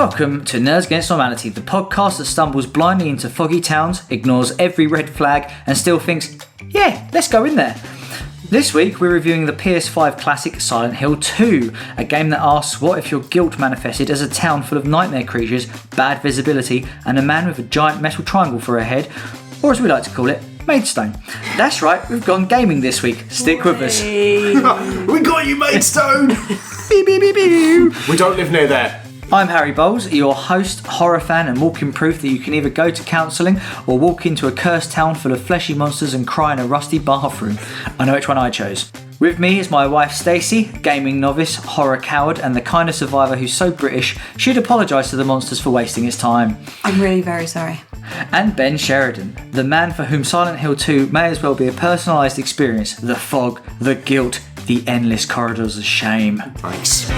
Welcome to Nerds Against Normality, the podcast that stumbles blindly into foggy towns, ignores every red flag, and still thinks, yeah, let's go in there. This week we're reviewing the PS5 classic Silent Hill 2, a game that asks what if your guilt manifested as a town full of nightmare creatures, bad visibility, and a man with a giant metal triangle for a head, or as we like to call it, Maidstone. That's right, we've gone gaming this week. Stick with us. We got you, Maidstone! Beep, beep, beep, beep. We don't live near there. I'm Harry Bowles, your host, horror fan, and walking proof that you can either go to counselling or walk into a cursed town full of fleshy monsters and cry in a rusty bathroom. I know which one I chose. With me is my wife Stacey, gaming novice, horror coward, and the kind of survivor who's so British she'd apologise to the monsters for wasting his time. I'm really very sorry. And Ben Sheridan, the man for whom Silent Hill 2 may as well be a personalised experience. The fog, the guilt, the endless corridors of shame. Thanks.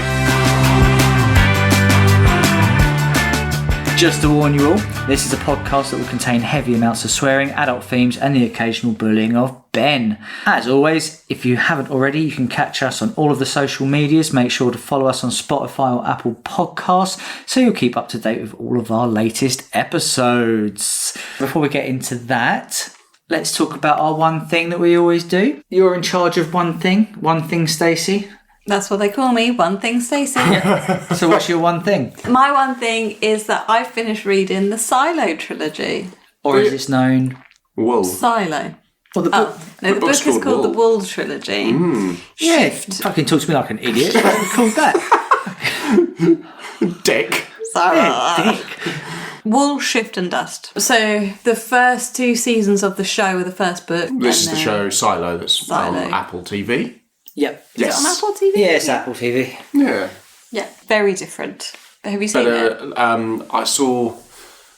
Just to warn you all, this is a podcast that will contain heavy amounts of swearing, adult themes, and the occasional bullying of Ben. As always, if you haven't already, you can catch us on all of the social medias. Make sure to follow us on Spotify or Apple Podcasts so you'll keep up to date with all of our latest episodes. Before we get into that, let's talk about our one thing that we always do. You're in charge of one thing, Stacey. That's what they call me, One Thing Stacey. So what's your one thing? My one thing is that I finished reading the Silo trilogy. Or is this known? Wool. Silo. Well, the book. No, the book is called The Wool Trilogy. Yeah, fucking talk to me like an idiot. What have you called that? Dick. Sorry. Yeah, dick. Wool, Shift and Dust. So the first two seasons of the show were the first book. This is the show Silo that's Silo. on Apple TV. Yep. Is it on Apple TV? Yeah, it's Apple TV. Yeah. Yeah, very different. Have you seen it? I saw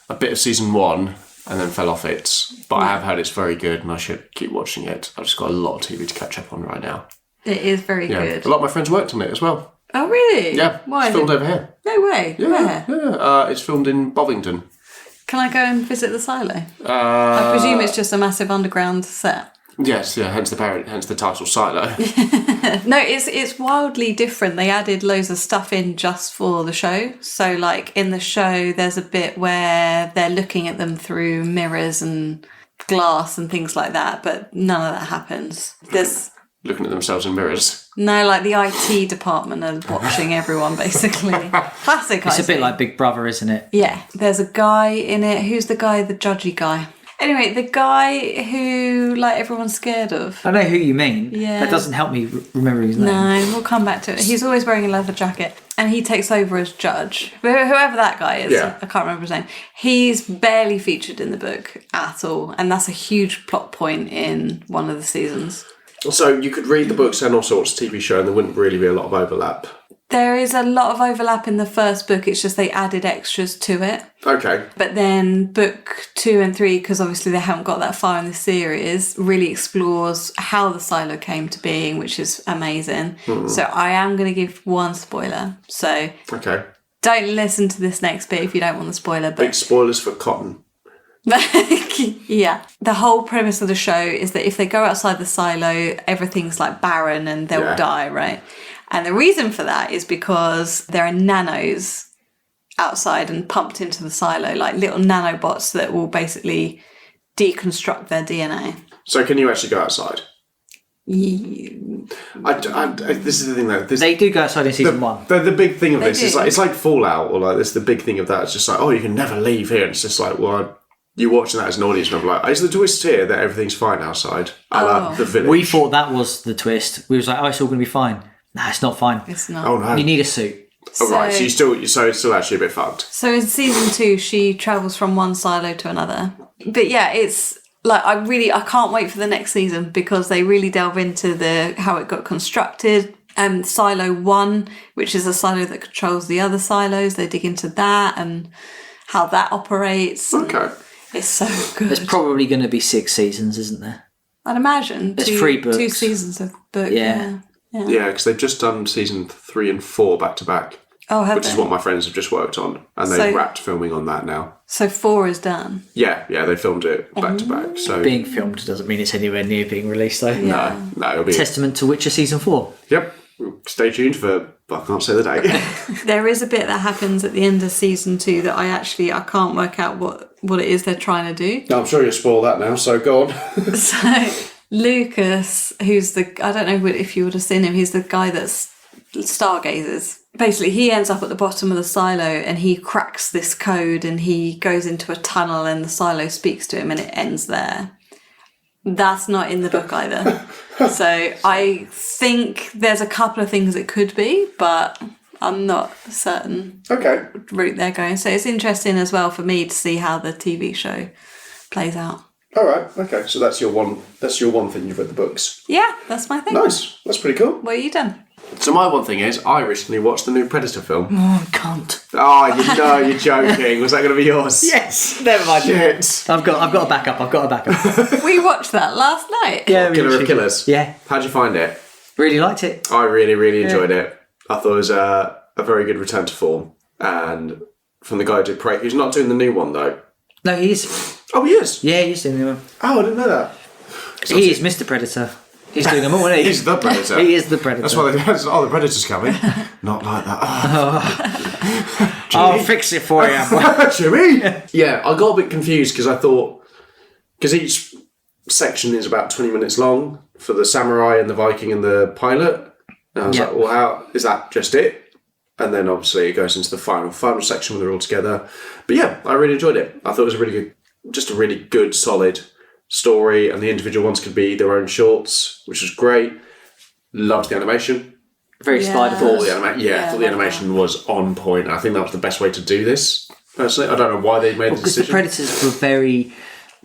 a bit of season 1 and then fell off it. But I have heard it's very good and I should keep watching it. I've just got a lot of TV to catch up on right now. It is very good. A lot of my friends worked on it as well. Oh, really? Yeah. Why? It's filmed over here. No way. Yeah. Where? Yeah. It's filmed in Bovington. Can I go and visit the silo? I presume it's just a massive underground set. Yes, yeah, hence the title Silo. No, it's wildly different. They added loads of stuff in just for the show. So, like, in the show, there's a bit where they're looking at them through mirrors and glass and things like that, but none of that happens. There's Looking at themselves in mirrors. no, like, the IT department are watching everyone, basically. Classic It's IT. a bit like Big Brother, isn't it? Yeah, there's a guy in it. Who's the guy, the judgy guy? Anyway, the guy who, like, everyone's scared of. I know who you mean. Yeah. That doesn't help me remember his name. No, we'll come back to it. He's always wearing a leather jacket and he takes over as judge. Whoever that guy is, Yeah. I can't remember his name. He's barely featured in the book at all. And that's a huge plot point in one of the seasons. So you could read the books and also watch the TV show and there wouldn't really be a lot of overlap. There is a lot of overlap in the first book. It's just they added extras to it. Okay. But then book 2 and 3, because obviously they haven't got that far in the series, really explores how the silo came to being, which is amazing. So I am going to give one spoiler. So Okay. don't listen to this next bit if you don't want the spoiler. But Big spoilers for Cotton. yeah, the whole premise of the show is that if they go outside the silo, everything's like barren and they'll Yeah. die, right? And the reason for that is because there are nanos outside and pumped into the silo, like little nanobots that will basically deconstruct their DNA. So can you actually go outside? You- This is the thing though. They do go outside in season 1. The big thing of They this is do. like, it's like Fallout or like this. The big thing of that is just like, oh, you can never leave here. And it's just like, well, you're watching that as an audience member, like, is the twist here that everything's fine outside? I like the village. We thought that was the twist. We was like, oh, it's all going to be fine. Nah, it's not fine. It's not. Oh no. You need a suit. Oh, right. So it's still actually a bit fucked. So in season 2, she travels from one silo to another. But yeah, it's like I can't wait for the next season because they really delve into how it got constructed. Silo 1, which is a silo that controls the other silos, they dig into that and how that operates. Okay. It's so good. There's probably going to be 6 seasons, isn't there? I'd imagine. There's 3 books. 2 seasons of the book. Yeah. Yeah, because they've just done season 3 and 4 back to back. Oh, have Which is they? what my friends have just worked on. And they've So- wrapped filming on that now. So 4 is done. Yeah, they filmed it back to back. So Being filmed doesn't mean it's anywhere near being released, though. Yeah. no, it'll be Testament to Witcher season 4. Yep. Stay tuned for, I can't say the date. There is a bit that happens at the end of season 2 that I can't work out what it is they're trying to do. I'm sure you'll spoil that now, so go on. So Lucas, who's I don't know if you would have seen him, he's the guy that's stargazers. Basically, he ends up at the bottom of the silo and he cracks this code and he goes into a tunnel and the silo speaks to him and it ends there. That's not in the book either. So I think there's a couple of things it could be, but I'm not certain Okay. route they're going. So it's interesting as well for me to see how the TV show plays out. All right. Okay. So that's your one thing you've read the books. Yeah, that's my thing. Nice. That's pretty cool. What have you done? So my one thing is, I recently watched the new Predator film. Oh, I can't. Oh, you're joking. Was that going to be yours? Yes, never mind. Shit. I've got a backup. We watched that last night. Yeah, we Killer of actually- Killers. Yeah, How'd you find it? really liked it. I really, really enjoyed it. I thought it was a very good return to form. And from the guy who did Prey, who's not doing the new one though. No, he is. Oh, he is? Yeah, he's doing them. Oh, I didn't know that. He is Mr. Predator. He's doing them all, isn't he? He's the Predator. He is the Predator. That's why the Predator's coming. Not like that. I'll fix it for you. Jimmy! Yeah, I got a bit confused because I thought... Because each section is about 20 minutes long for the samurai and the Viking and the pilot. And I was like, well, how... Is that just it? And then obviously it goes into the final section where they're all together. But yeah, I really enjoyed it. I thought it was a really good, solid story, and the individual ones could be their own shorts, which was great. Loved the animation. Very spider Thought the animation was on point. I think that was the best way to do this. Personally, I don't know why they made the because the decision. Predators were very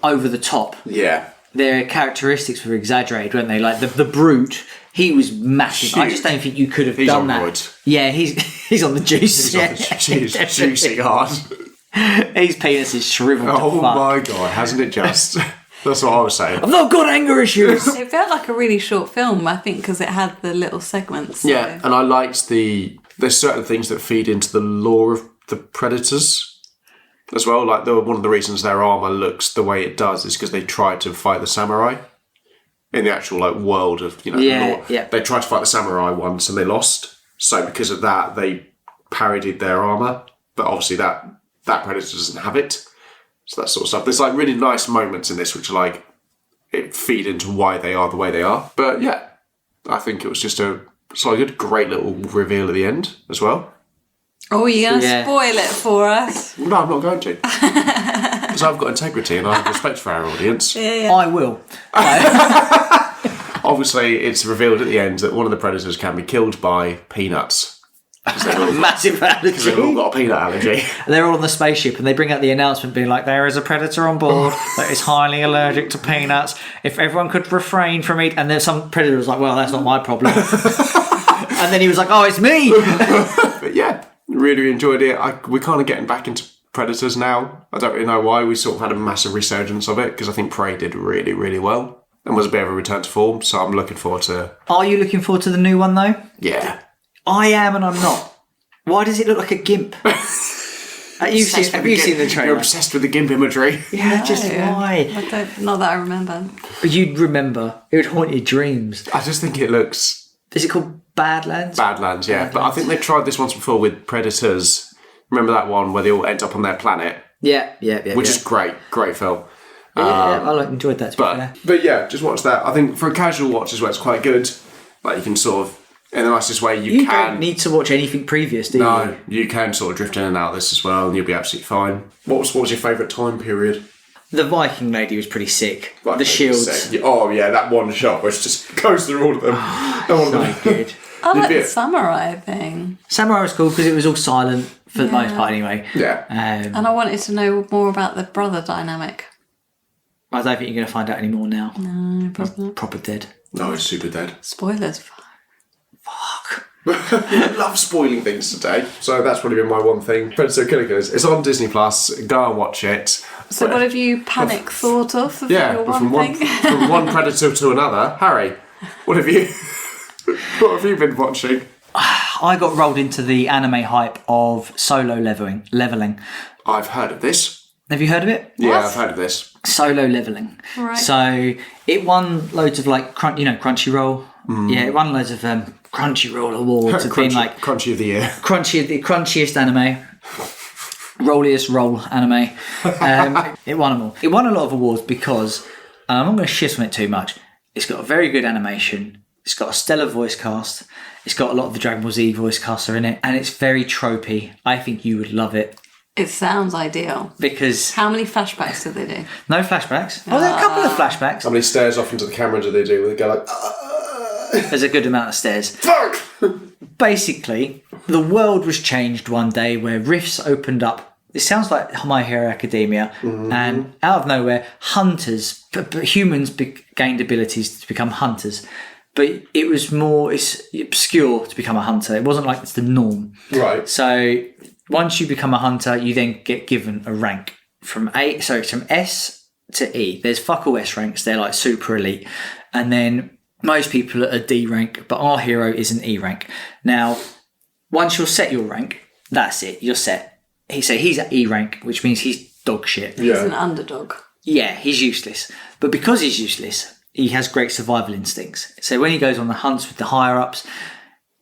over the top. Yeah, Their characteristics were exaggerated, weren't they? Like the brute, he was massive. I just don't think you could have He's done on that. roids. Yeah, he's on the juice. He's juicy hard. His penis is shriveled. Oh to fuck. my god, hasn't it just? That's what I was saying. I've not got anger issues. It felt like a really short film, I think, because it had the little segments. So. Yeah, and I liked there's certain things that feed into the lore of the Predators as well. Like one of the reasons their armour looks the way it does is because they tried to fight the samurai in the actual world of the lore. Yeah. They tried to fight the samurai once and they lost. So because of that, they parodied their armour. But obviously that Predator doesn't have it. So that sort of stuff. There's really nice moments in this which it feed into why they are the way they are. But yeah, I think it was just a good, great little reveal at the end as well. Oh, you're going to spoil it for us? No, I'm not going to. Because I've got integrity and I have respect for our audience. Yeah. I will. Obviously, it's revealed at the end that one of the Predators can be killed by peanuts. Massive Because they've all allergy. got a peanut allergy. They're all on the spaceship and they bring out the announcement being like, there is a predator on board that is highly allergic to peanuts. If everyone could refrain from eating. And then some predator was like, well, that's not my problem. And then he was like, oh, it's me. But yeah, really enjoyed it. We're kind of getting back into Predators now. I don't really know why. We sort of had a massive resurgence of it because I think Prey did really, really well and was a bit of a return to form. So I'm looking forward to... Are you looking forward to the new one though? Yeah. I am and I'm not. Why does it look like a gimp? Have you seen the trailer? You're obsessed with the gimp imagery. Yeah, just why? Not that I remember. You'd remember. It would haunt your dreams. I just think it looks... Is it called Badlands? Badlands, yeah. But I think they tried this once before with Predators. Remember that one where they all end up on their planet? Yeah. Which is great. Great film. I enjoyed that, to be fair. But yeah, just watch that. I think for a casual watch as well, it's quite good. You can sort of... In the nicest way You don't need to watch anything previous, do you? No, you can sort of drift in and out of this as well, and you'll be absolutely fine. What was your favourite time period? The Viking lady was pretty sick. Like, the shields. Oh yeah, that one shot which just goes through all of them. So good. I like the samurai thing. Samurai was cool because it was all silent for the most part anyway. Yeah. And I wanted to know more about the brother dynamic. I don't think you're going to find out any more now. No, probably not. Proper dead. No, it's super dead. Spoilers. Fuck. I love spoiling things today. So that's probably been my one thing. Predator Killer Killers. It's on Disney Plus. Go and watch it. So what have you thought of Yeah, your but one thing? from one predator to another. Harry, what have you been watching? I got rolled into the anime hype of solo leveling. I've heard of this. Have you heard of it? Yeah, I've heard of this. Solo leveling. Right. So it won loads of Crunchyroll. Yeah, it won loads of Crunchyroll awards have been like Crunchy of the year. the crunchiest anime, rolliest roll anime. It won them all. It won a lot of awards because I'm not going to shit on it too much. It's got a very good animation. It's got a stellar voice cast. It's got a lot of the Dragon Ball Z voice casts are in it, and it's very tropey. I think you would love it. It sounds ideal. Because how many flashbacks do they do? No flashbacks. Oh, there are a couple of flashbacks. How many stares off into the camera do they do where they go like... There's a good amount of stairs. Fuck! Basically, the world was changed one day where rifts opened up. It sounds like My Hero Academia, and out of nowhere, hunters, humans gained abilities to become hunters. But it was more obscure to become a hunter. It wasn't like it's the norm. Right. So once you become a hunter, you then get given a rank from S to E. There's fuck all S ranks. They're like super elite, and then most people are D rank, but our hero is an E rank. Now, once you're set your rank, that's it. You're set. He's at E rank, which means he's dog shit. He's an underdog. Yeah, he's useless. But because he's useless, he has great survival instincts. So when he goes on the hunts with the higher-ups,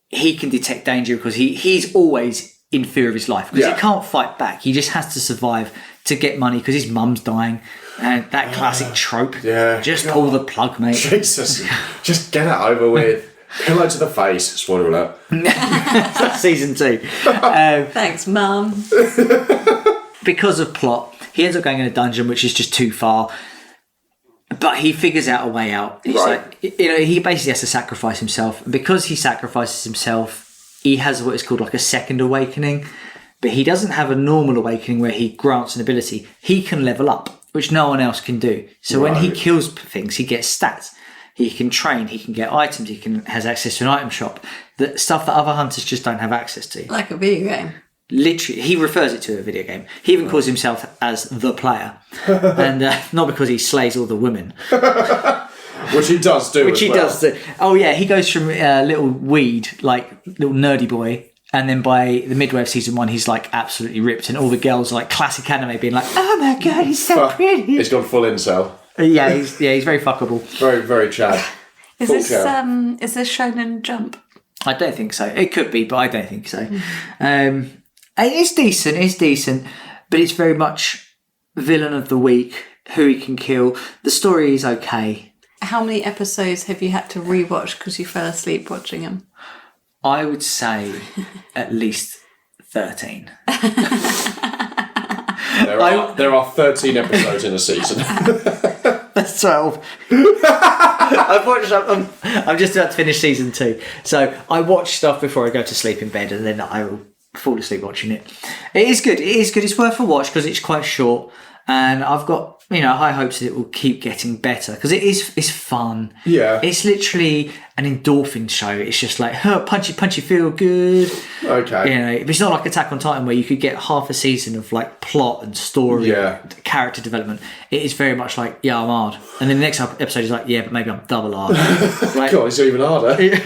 he can detect danger because he's always in fear of his life. Because he can't fight back. He just has to survive to get money because his mum's dying. And that classic trope. Yeah. Just pull the plug, mate. Jesus. Just get it over with. Pillow to the face. Spoiler alert. Season 2. Thanks, Mum. Because of plot, he ends up going in a dungeon which is just too far. But he figures out a way out. He's like, he basically has to sacrifice himself. And because he sacrifices himself, he has what is called like a second awakening. But he doesn't have a normal awakening where he grants an ability. He can level up, which no one else can do. So when he kills things, he gets stats. He can train, he can get items, has access to an item shop. The stuff that other hunters just don't have access to. Like a video game. Literally, he refers it to a video game. He even calls himself as the player. And not because he slays all the women. Which he does do. Which he does do. Oh yeah, he goes from little weed, like little nerdy boy, and then by the midway of season 1, he's like absolutely ripped, and all the girls are like classic anime being like, oh my god, he's so pretty. He's gone full incel. Yeah, he's very fuckable. Very, very Chad. Is this Shonen Jump? I don't think so. It could be, but I don't think so. It's decent, but it's very much villain of the week, who he can kill. The story is okay. How many episodes have you had to rewatch because you fell asleep watching them? I would say at least 13. There are 13 episodes in a season. That's 12. I'm just about to finish season 2. So I watch stuff before I go to sleep in bed, and then I will fall asleep watching it. It is good. It's worth a watch because it's quite short, and I've got high hopes that it will keep getting better because it's fun. Yeah. It's literally an endorphin show. It's just like punchy, feel good. Okay. It's not like Attack on Titan where you could get half a season of like plot and story, character development. It is very much like, yeah, I'm hard, and then the next episode is like, yeah, but maybe I'm double hard. Like, God, it's even harder.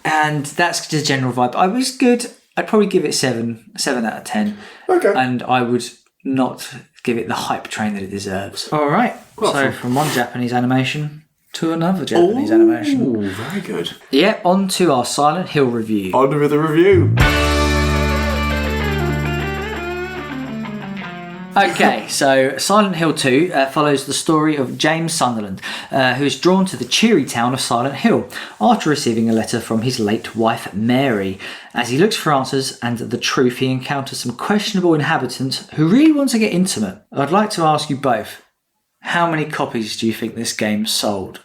And that's the general vibe. I was good. I'd probably give it 7 out of 10. Okay. And I would not give it the hype train that it deserves. All right. So from one Japanese animation to another Japanese animation. Ooh, very good. Yeah, on to our Silent Hill review. On with the review. Okay, so Silent Hill 2 follows the story of James Sunderland, who is drawn to the cheery town of Silent Hill after receiving a letter from his late wife Mary. As he looks for answers and the truth, he encounters some questionable inhabitants who really want to get intimate. I'd like to ask you both, how many copies do you think this game sold?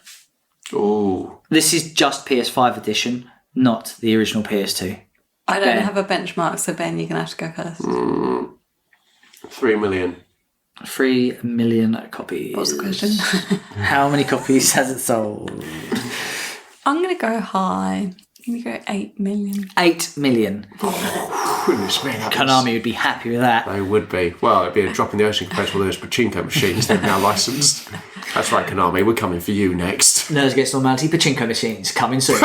Ooh. This is just PS5 edition, not the original PS2. I don't have a benchmark, so Ben, you're going to have to go first. 3 million. 3 million copies. What's the question? How many copies has it sold? I'm going to go high. I'm going to go 8 million. 8 million. Goodness me. Konami would be happy with that. They would be. Well, it'd be a drop in the ocean compared to all those pachinko machines they've now licensed. That's right, Konami. We're coming for you next. Nerds Against Normality pachinko machines coming soon.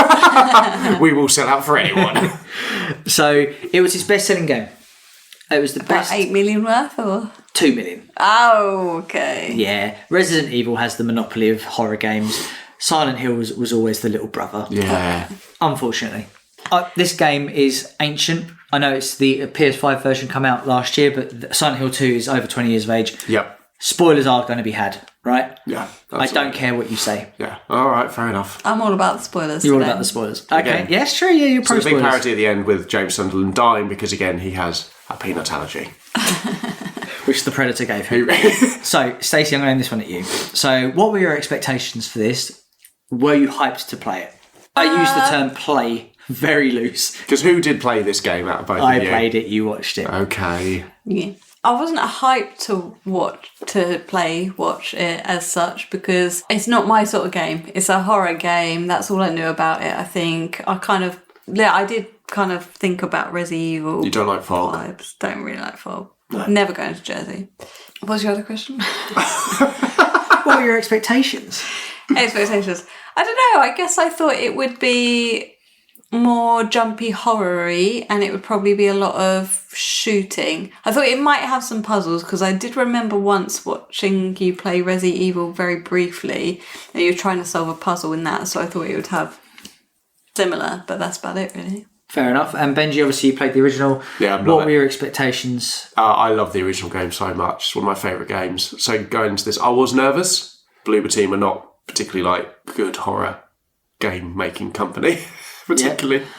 We will sell out for anyone. So it was his best-selling game. It was the best. 8 million worth or? 2 million. Oh, okay. Yeah. Resident Evil has the monopoly of horror games. Silent Hill was always the little brother. Yeah. Unfortunately. This game is ancient. I know it's the PS5 version come out last year, but Silent Hill 2 is over 20 years of age. Yep. Spoilers are going to be had, right? Yeah. I don't care what you say. Yeah. All right. Fair enough. I'm all about the spoilers. You're all today. about the spoilers. Okay. Again. Yeah, it's true. Yeah, you're So pro the big spoilers. parody at the end with James Sunderland dying because, again, he has a peanut allergy. Which the Predator gave him. So, Stacey, I'm going to aim this one at you. So, what were your expectations for this? Were you hyped to play it? I use the term play very loose. Because who did play this game out of both I of you? played it, you watched it. Okay. Yeah. I wasn't hyped to watch it as such because it's not my sort of game. It's a horror game. That's all I knew about it. I think I did kind of think about Resi Evil. You don't like fog? Vibes. Don't really like fog. No. Never going to Jersey. What was your other question? What were your expectations? Expectations. I don't know. I guess I thought it would be more jumpy horror-y and it would probably be a lot of shooting. I thought it might have some puzzles because I did remember once watching you play Resi Evil very briefly and you were trying to solve a puzzle in that, so I thought it would have similar, but that's about it really. Fair enough. And Benji, obviously you played the original. Yeah, what were your expectations? I love the original game so much. It's one of my favourite games. So going into this, I was nervous. Bloober Team are not particularly like good horror game making company. Particularly. Yeah.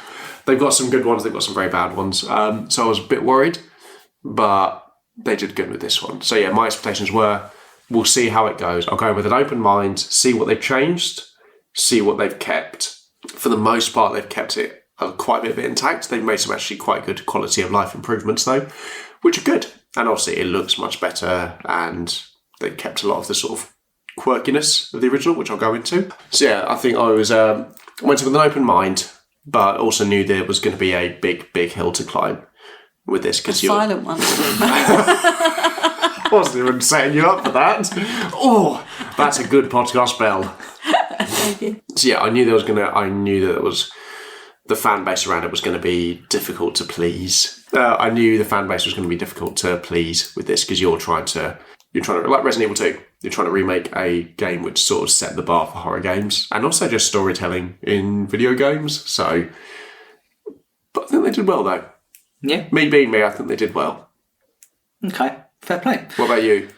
They've got some good ones, they've got some very bad ones. So I was a bit worried, but they did good with this one. So yeah, my expectations were, we'll see how it goes. I'll go in with an open mind, see what they've changed, see what they've kept. For the most part, they've kept it quite a bit of it intact. They've made some actually quite good quality of life improvements though, which are good. And obviously it looks much better and they kept a lot of the sort of quirkiness of the original, which I'll go into. So yeah, I think I was went in with an open mind, but also knew there was going to be a big, big hill to climb with this. A silent one. I wasn't even setting you up for that. Oh, that's a good podcast bell. Thank you. So yeah, I knew that it was the fan base around it was going to be difficult to please. I knew the fan base was going to be difficult to please with this because you're trying to like Resident Evil 2. You're trying to remake a game which sort of set the bar for horror games and also just storytelling in video games. So, but I think they did well though. Yeah. Me being me, I think they did well. Okay, fair play. What about you?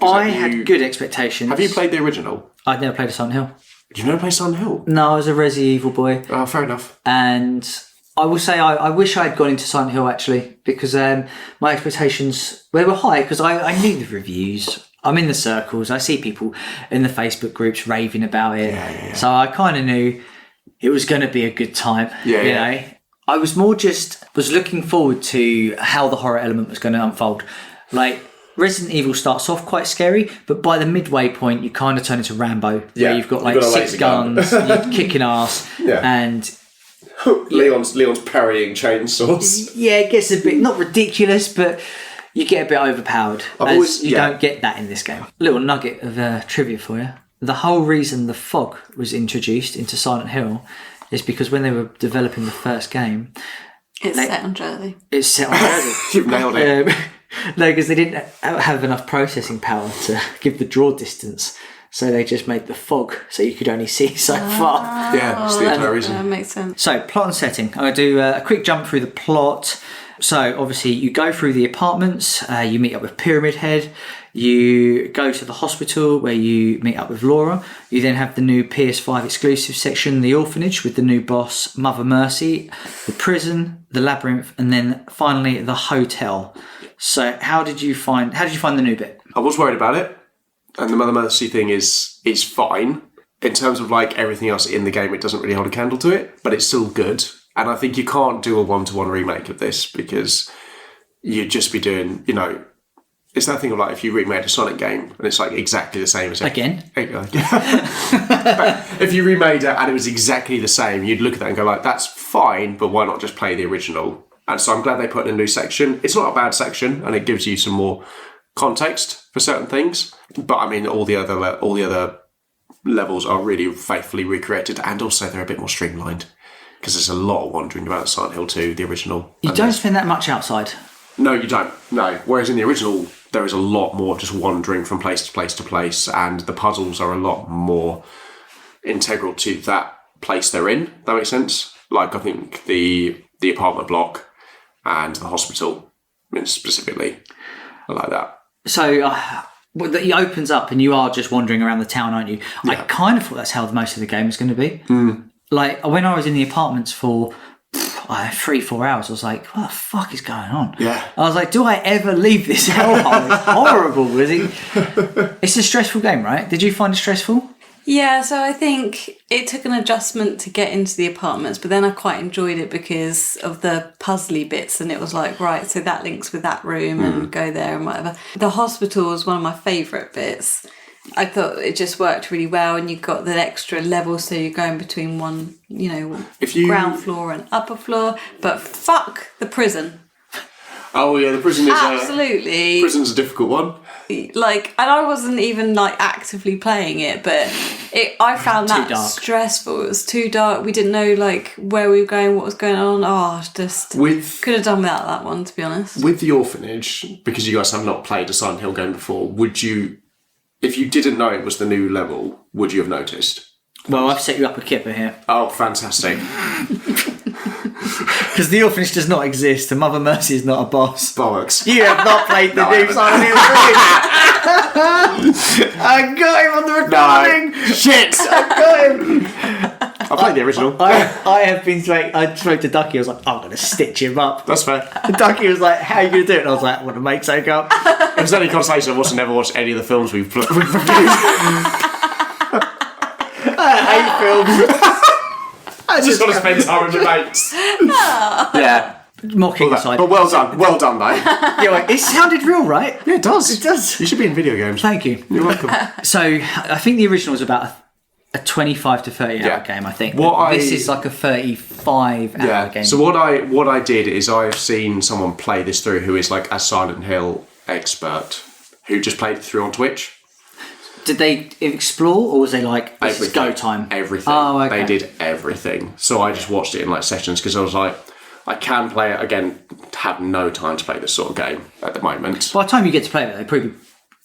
I had good expectations. Have you played the original? I'd never played a Silent Hill. You've never played Silent Hill? No, I was a Resi Evil boy. Oh, fair enough. And I will say I wish I had gone into Silent Hill actually because my expectations, they were high because I knew the reviews. I'm in the circles. I see people in the Facebook groups raving about it. Yeah. So I kind of knew it was going to be a good time. You know? I was more was looking forward to how the horror element was going to unfold. Like Resident Evil starts off quite scary, but by the midway point, you kind of turn into Rambo, where you've got like 6 guns, you're kicking ass, and Leon's parrying chainsaws. Yeah, it gets a bit not ridiculous, but you get a bit overpowered. You don't get that in this game. Little nugget of trivia for you. The whole reason the fog was introduced into Silent Hill is because when they were developing the first game... It's set on Jersey. It's set on Jersey. You've nailed it. No, because they didn't have enough processing power to give the draw distance. So they just made the fog so you could only see so far. Yeah, that's the entire reason. That makes sense. So, plot and setting. I'm going to do a quick jump through the plot. So, obviously, you go through the apartments, you meet up with Pyramid Head, you go to the hospital where you meet up with Laura. You then have the new PS5 exclusive section, the orphanage, with the new boss, Mother Mercy, the prison, the labyrinth, and then finally the hotel. So, how did you find the new bit? I was worried about it, and the Mother Mercy thing is fine. In terms of like everything else in the game, it doesn't really hold a candle to it, but it's still good. And I think you can't do a 1-to-1 remake of this because you'd just be doing, it's that thing of like if you remade a Sonic game and it's like exactly the same as it. Again? If you remade it and it was exactly the same, you'd look at that and go like, that's fine, but why not just play the original? And so I'm glad they put in a new section. It's not a bad section and it gives you some more context for certain things. But I mean, all the other levels are really faithfully recreated and also they're a bit more streamlined. Because there's a lot of wandering about Silent Hill 2, the original. You don't spend that much outside. No, you don't. No. Whereas in the original, there is a lot more just wandering from place to place to place, and the puzzles are a lot more integral to that place they're in. That makes sense. Like I think the apartment block and the hospital, specifically, I like that. So it opens up and you are just wandering around the town, aren't you? Yeah. I kind of thought that's how most of the game was going to be. Like when I was in the apartments for 3-4 hours, I was like, what the fuck is going on? Yeah. I was like, do I ever leave this hellhole? It's horrible. It's a stressful game, right? Did you find it stressful? Yeah, so I think it took an adjustment to get into the apartments, but then I quite enjoyed it because of the puzzly bits, and it was like, right, so that links with that room and go there and whatever. The hospital was one of my favourite bits. I thought it just worked really well, and you got the extra level, so you're going between one, ground floor and upper floor, but fuck the prison. Oh yeah, the prison is absolutely prison's a difficult one. Like, and I wasn't even like actively playing it, but I found that dark. stressful. It was too dark. We didn't know like where we were going, what was going on. Could have done without that one, to be honest. With the orphanage, because you guys have not played a Silent Hill game before, would you, if you didn't know it was the new level, would you have noticed? Well, I've set you up a kipper here. Oh, fantastic. Because the orphanage does not exist and Mother Mercy is not a boss. Bollocks. You have not played the new Silent Hill 3. I got him on the recording. No. Shit. I got him. I played the original. I have been I spoke to Ducky. I was like, I'm going to stitch him up. That's fair. And Ducky was like, how are you going to do it? And I was like, I want to make something up. It was only consolation. I've also never watched any of the films we've reviewed. I hate films. I just want to spend time with my mates. Yeah. Mocking aside. But well done, mate. Yeah, wait, it sounded real, right? Yeah, it does. It does. You should be in video games. Thank you. You're welcome. So, I think the original was about a 25 to 30 hour game, I think. This is like a 35 hour game. So what I did is I've seen someone play this through who is like a Silent Hill expert who just played it through on Twitch. Did they explore, or was they like, this is go time? Everything. Oh, okay. They did everything. So I just watched it in like sessions because I was like, I can play it again. Have no time to play this sort of game at the moment. By the time you get to play it, they probably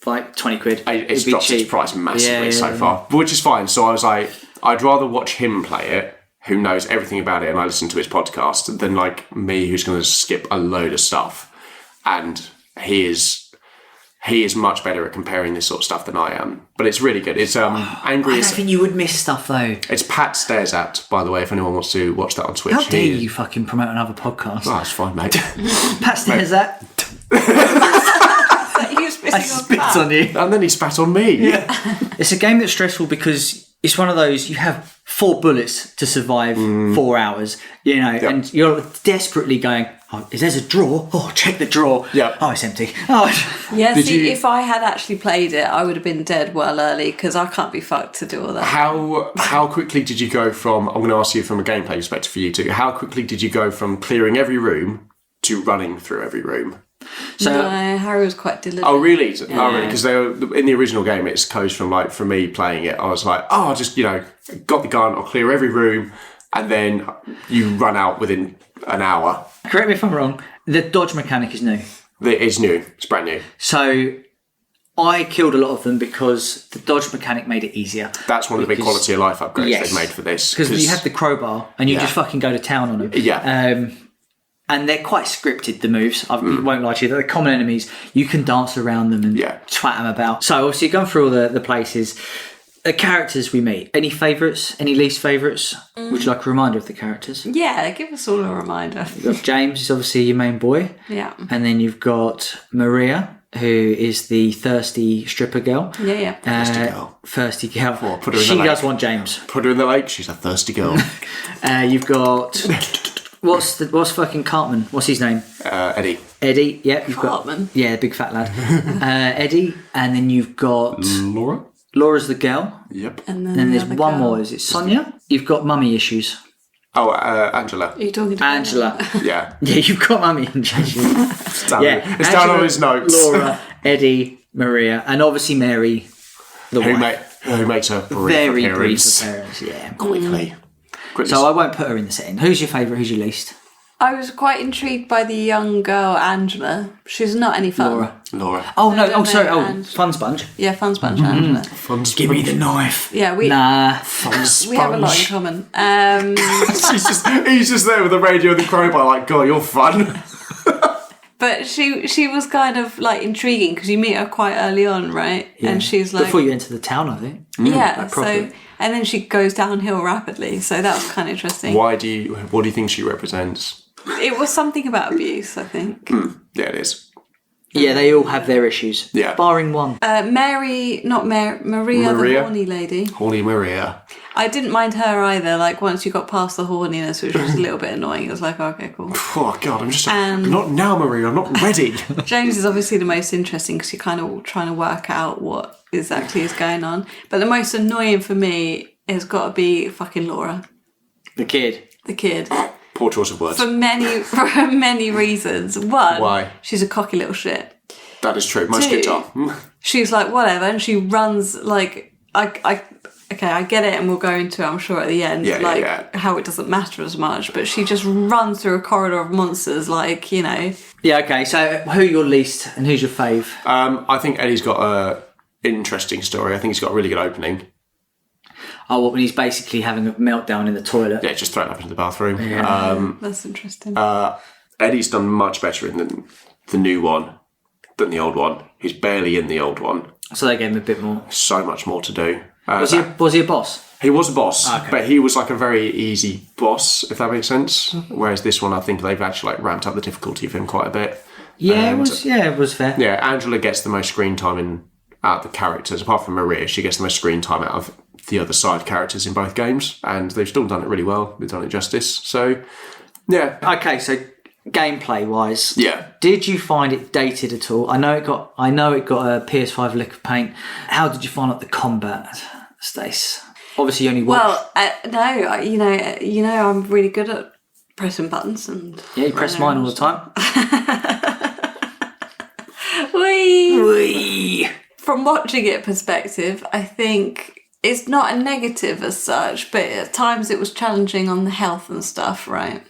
like 20 quid. It's dropped its price massively so far, which is fine. So I was like, I'd rather watch him play it, who knows everything about it, and I listen to his podcast, than like me, who's going to skip a load of stuff. And he is much better at comparing this sort of stuff than I am. But it's really good. It's Angry. I don't think you would miss stuff though. It's Pat Stares At, by the way, if anyone wants to watch that on Twitch. How dare you fucking promote another podcast? Oh, it's fine, mate. Pat Stares At. I spit on you. And then he spat on me. Yeah. It's a game that's stressful because it's one of those, you have 4 bullets to survive 4 hours, and you're desperately going, oh, there's a drawer. Oh, check the drawer. Yeah. Oh, it's empty. Oh. Yeah, if I had actually played it, I would have been dead well early because I can't be fucked to do all that. How quickly did you go from, I'm going to ask you from a gameplay perspective for you too, how quickly did you go from clearing every room to running through every room? So, no, Harry was quite deliberate. Oh, really? Yeah. Oh, really? Because in the original game, it's codes from me playing it. I was like, I just, got the gun, I'll clear every room, and then you run out within an hour. Correct me if I'm wrong, the dodge mechanic is new. It is new. It's brand new. So I killed a lot of them because the dodge mechanic made it easier. That's one of the big quality of life upgrades they've made for this. Because you have the crowbar and you just fucking go to town on them. Yeah. And they're quite scripted, the moves. I won't lie to you. They're the common enemies. You can dance around them and twat them about. So obviously you're going through all the places. The characters we meet. Any favourites? Any least favourites? Would you like a reminder of the characters? Yeah, give us all a reminder. You've got James, is obviously your main boy. Yeah. And then you've got Maria, who is the thirsty stripper girl. Yeah. Thirsty girl. Oh, put her in she the lake. Does want James. Put her in the lake. She's a thirsty girl. You've got... What's fucking Cartman? What's his name? Eddie. Eddie, yeah. You've Cartman? Got, yeah, big fat lad. Eddie, and then you've got... Laura? Laura's the girl. Yep. And then there's one more. Is it Sonia? You've got mummy issues. Oh, Angela. Are you talking to Angela? Yeah. Yeah, you've got mummy issues. It's down on his notes. Laura, Eddie, Maria, and obviously Mary, the wife. Who makes a very brief appearance, yeah. Quickly. So I won't put her in the setting. Who's your favourite? Who's your least? I was quite intrigued by the young girl, Angela. She's not any fun. Laura. Oh, no. No, Oh, sorry. no, Oh, and- Fun Sponge. Yeah, Fun Sponge, Angela. Give me the knife. Yeah, we Nah. we have a lot in common. He's just there with the radio and the crowbar, like, God, you're fun. But she was kind of like intriguing because you meet her quite early on, right? Yeah. And she's like, Before you enter the town, I think. yeah. like So properly. and then she goes downhill rapidly. So that was kind of interesting. What do you think she represents? It was something about abuse, I think. Yeah, it is. Yeah, they all have their issues. Yeah. Barring one. Maria, Maria? the horny lady. Horny Maria. I didn't mind her either. Like once you got past the horniness, which was a little bit annoying, it was like, okay, cool. Oh, God, I'm just... not now, Maria, I'm not ready. James is obviously the most interesting because you're kind of trying to work out what exactly is going on. But the most annoying for me has got to be fucking Laura, The kid. the kid. Poor choice of words. For many reasons. One, Why? she's a cocky little shit. That is true. Most Two, kids are. She's like, whatever, and she runs like, I get it, and we'll go into it, I'm sure, at the end, how it doesn't matter as much, but she just runs through a corridor of monsters, like, you know. Yeah, okay. So who your least and who's your fave? I think Eddie's got a interesting story. I think he's got a really good opening. Oh, well, when he's basically having a meltdown in the toilet. Yeah, just thrown up into the bathroom. That's interesting. Eddie's done much better in the new one than the old one. He's barely in the old one. So they gave him a bit more. So much more to do. Was he a boss? He was a boss, Okay. but he was like a very easy boss, if that makes sense. Whereas this one, I think they've actually like ramped up the difficulty for him quite a bit. Yeah, And, it was fair. Yeah, Angela gets the most screen time out of the characters. Apart from Maria, she gets the most screen time out of the other side characters in both games, and they've still done it really well. They've done it justice. So, yeah. Okay, so gameplay wise, Yeah. did you find it dated at all? I know it got a PS5 lick of paint. How did you find out the combat, Stace? Obviously, you only watched. Well, no, you know, I'm really good at pressing buttons and. Yeah, you press mine all the time. Whee! From watching it perspective, I think it's not a negative as such, but at times it was challenging on the health and stuff, right?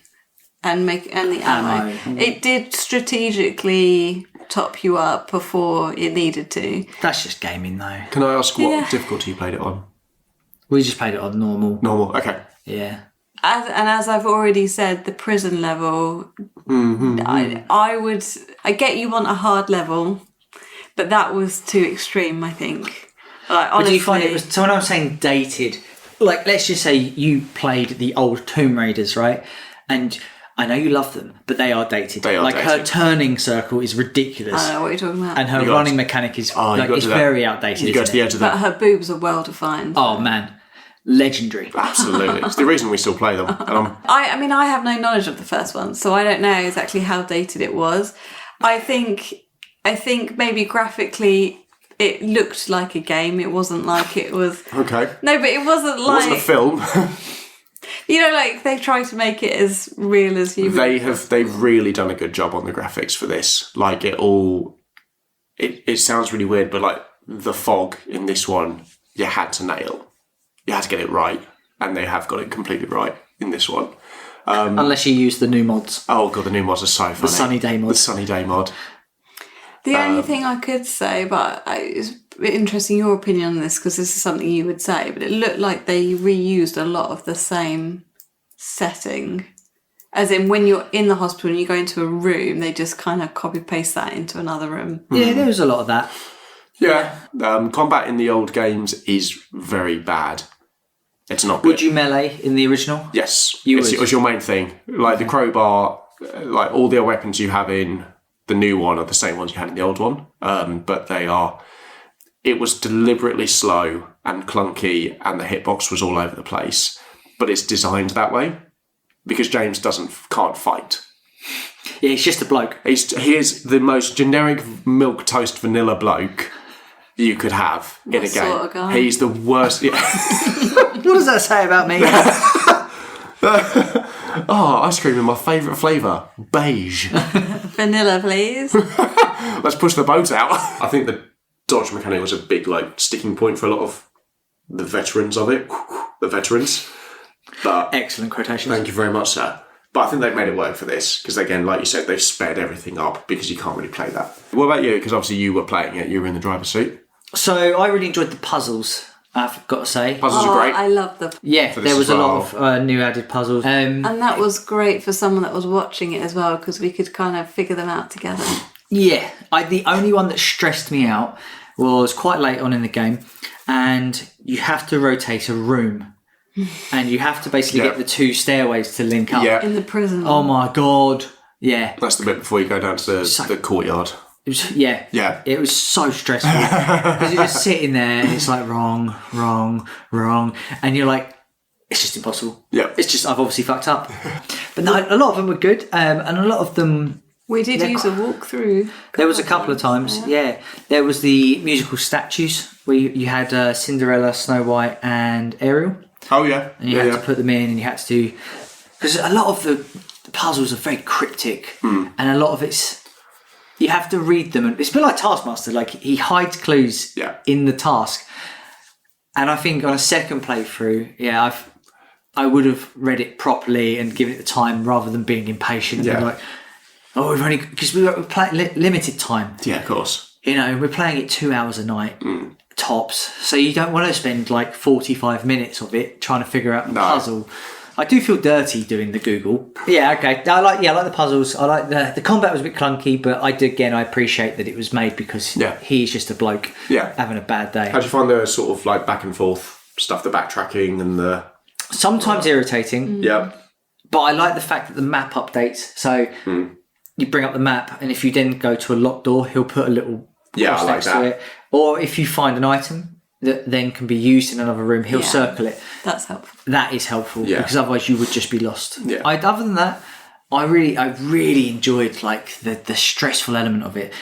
And the ammo. It did strategically top you up before it needed to. That's just gaming, though. Can I ask what difficulty you played it on? We just played it on normal. Normal, okay. Yeah. As I've already said, the prison level, I get you want a hard level, but that was too extreme, I think. Like, honestly, But do you find it was, so when I'm saying dated, like let's just say you played the old Tomb Raiders, right? And I know you love them, but they are dated. They are like dated. her turning circle is ridiculous. I know what you're talking about. And her running mechanic is it's very outdated. You go to the edge of But that. her boobs are well defined. Oh man, legendary. Absolutely. It's the reason we still play them. And I mean, I have no knowledge of the first one, so I don't know exactly how dated it was. I think maybe graphically it looked like a game. It wasn't like it was. okay. No, but it wasn't It like. wasn't a film. You know, like they try to make it as real as you. They've really done a good job on the graphics for this. Like it sounds really weird, but like the fog in this one, you had to nail. You had to get it right, and they have got it completely right in this one. Unless you use the new mods. Oh god, the new mods are so funny. The Sunny Day mod. The Sunny Day mod. The only thing I could say, but it's interesting your opinion on this because this is something you would say, but it looked like they reused a lot of the same setting. As in, when you're in the hospital and you go into a room, they just kind of copy paste that into another room. Yeah, there was a lot of that. Yeah. Combat in the old games is very bad. It's not good. Would you melee in the original? Yes. You It would. was your main thing. Like the crowbar, like all the weapons you have in the new one are the same ones you had in the old one. But it was deliberately slow and clunky and the hitbox was all over the place. But it's designed that way because James can't fight. Yeah, he's just a bloke. He is the most generic milk toast vanilla bloke you could have in a game. sort of guy? He's the worst. Yeah. What does that say about me? Oh, ice cream is my favourite flavour. Beige. Vanilla, please. Let's push the boat out. I think the dodge mechanic was a big sticking point for a lot of the veterans of it. The veterans. But Excellent quotations. thank you very much, sir. But I think they've made it work for this because, again, like you said, they've sped everything up because you can't really play that. What about you? Because obviously you were playing it. You were in the driver's seat. So I really enjoyed the puzzles, I've got to say. Puzzles are great. I love them. Yeah, there was a lot of new added puzzles. And that was great for someone that was watching it as well because we could kind of figure them out together. Yeah, the only one that stressed me out was quite late on in the game, and you have to rotate a room. And you have to basically get the two stairways to link up. Yeah. In the prison. Oh my God. Yeah. That's the bit before you go down to the courtyard. It was, yeah. It was so stressful. Because you're just sitting there and it's like wrong. And you're like, it's just impossible. Yeah. It's just, I've obviously fucked up. But no, a lot of them were good. And a lot of them... We did use a walkthrough. There was a couple of times, yeah. There was the musical statues where you had Cinderella, Snow White and Ariel. Oh, yeah. And you had to put them in and you had to do... Because a lot of the puzzles are very cryptic and a lot of it's... You have to read them. And it's a bit like Taskmaster. Like, he hides clues in the task. And I think on a second playthrough, I would have read it properly and given it the time rather than being impatient. And like, oh, we've only... Because we're playing limited time. Yeah, of course. You know, we're playing it 2 hours a night. Tops, so you don't want to spend like 45 minutes of it trying to figure out the puzzle. I do feel dirty doing the Google. Yeah, okay. I like the puzzles. I like the combat was a bit clunky, but I appreciate that it was made because he's just a bloke having a bad day. How do you find the sort of like back and forth stuff, the backtracking and the... Sometimes irritating. Yeah. But I like the fact that the map updates. So you bring up the map, and if you then go to a locked door, he'll put a little cross next to it. Or if you find an item that then can be used in another room, he'll circle it. That's helpful. That is helpful because otherwise you would just be lost. Yeah. Other than that, I really enjoyed like the stressful element of it.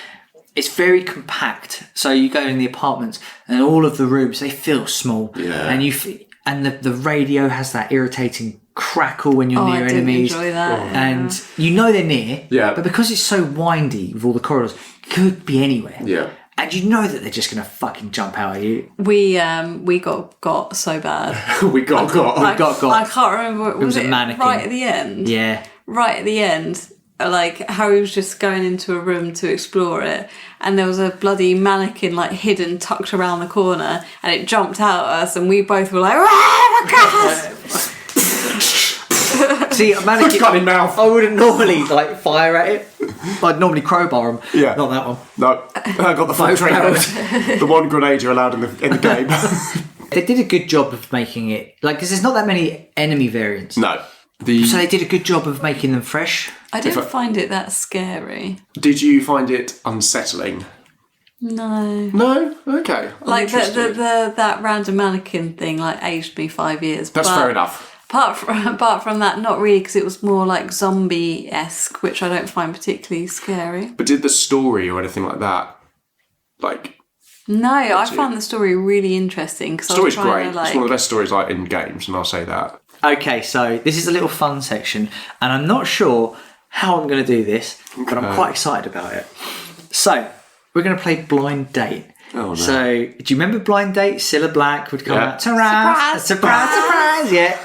It's very compact. So you go in the apartments and all of the rooms, they feel small. Yeah. And the radio has that irritating crackle when you're near enemies. I enjoy that. And you know they're near. Yeah. But because it's so windy with all the corridors, it could be anywhere. Yeah. And you know that they're just going to fucking jump out at you. We got so bad. we got. I can't remember. Was it a mannequin. Right at the end? Yeah. Right at the end, like Harry was just going into a room to explore it, and there was a bloody mannequin like hidden, tucked around the corner, and it jumped out at us, and we both were like, "Oh my god!" See, a mannequin. Cut in mouth. I wouldn't normally like fire at it. I'd normally crowbar them. Yeah. Not that one. No, I got the full trigger. The one grenade you're allowed in the game. They did a good job of making it like because there's not that many enemy variants. No. So they did a good job of making them fresh. I didn't find it that scary. Did you find it unsettling? No. No? Okay. Like that random mannequin thing like aged me 5 years. That's fair enough. Apart from that, not really, because it was more like zombie-esque, which I don't find particularly scary. But did the story or anything like that, like... No, I found the story really interesting. The story's great. It's one of the best stories in games, and I'll say that. Okay, so this is a little fun section, and I'm not sure how I'm going to do this, but I'm quite excited about it. So, we're going to play Blind Date. Oh, no. So, do you remember Blind Date? Cilla Black would come out. Surprise! Yeah.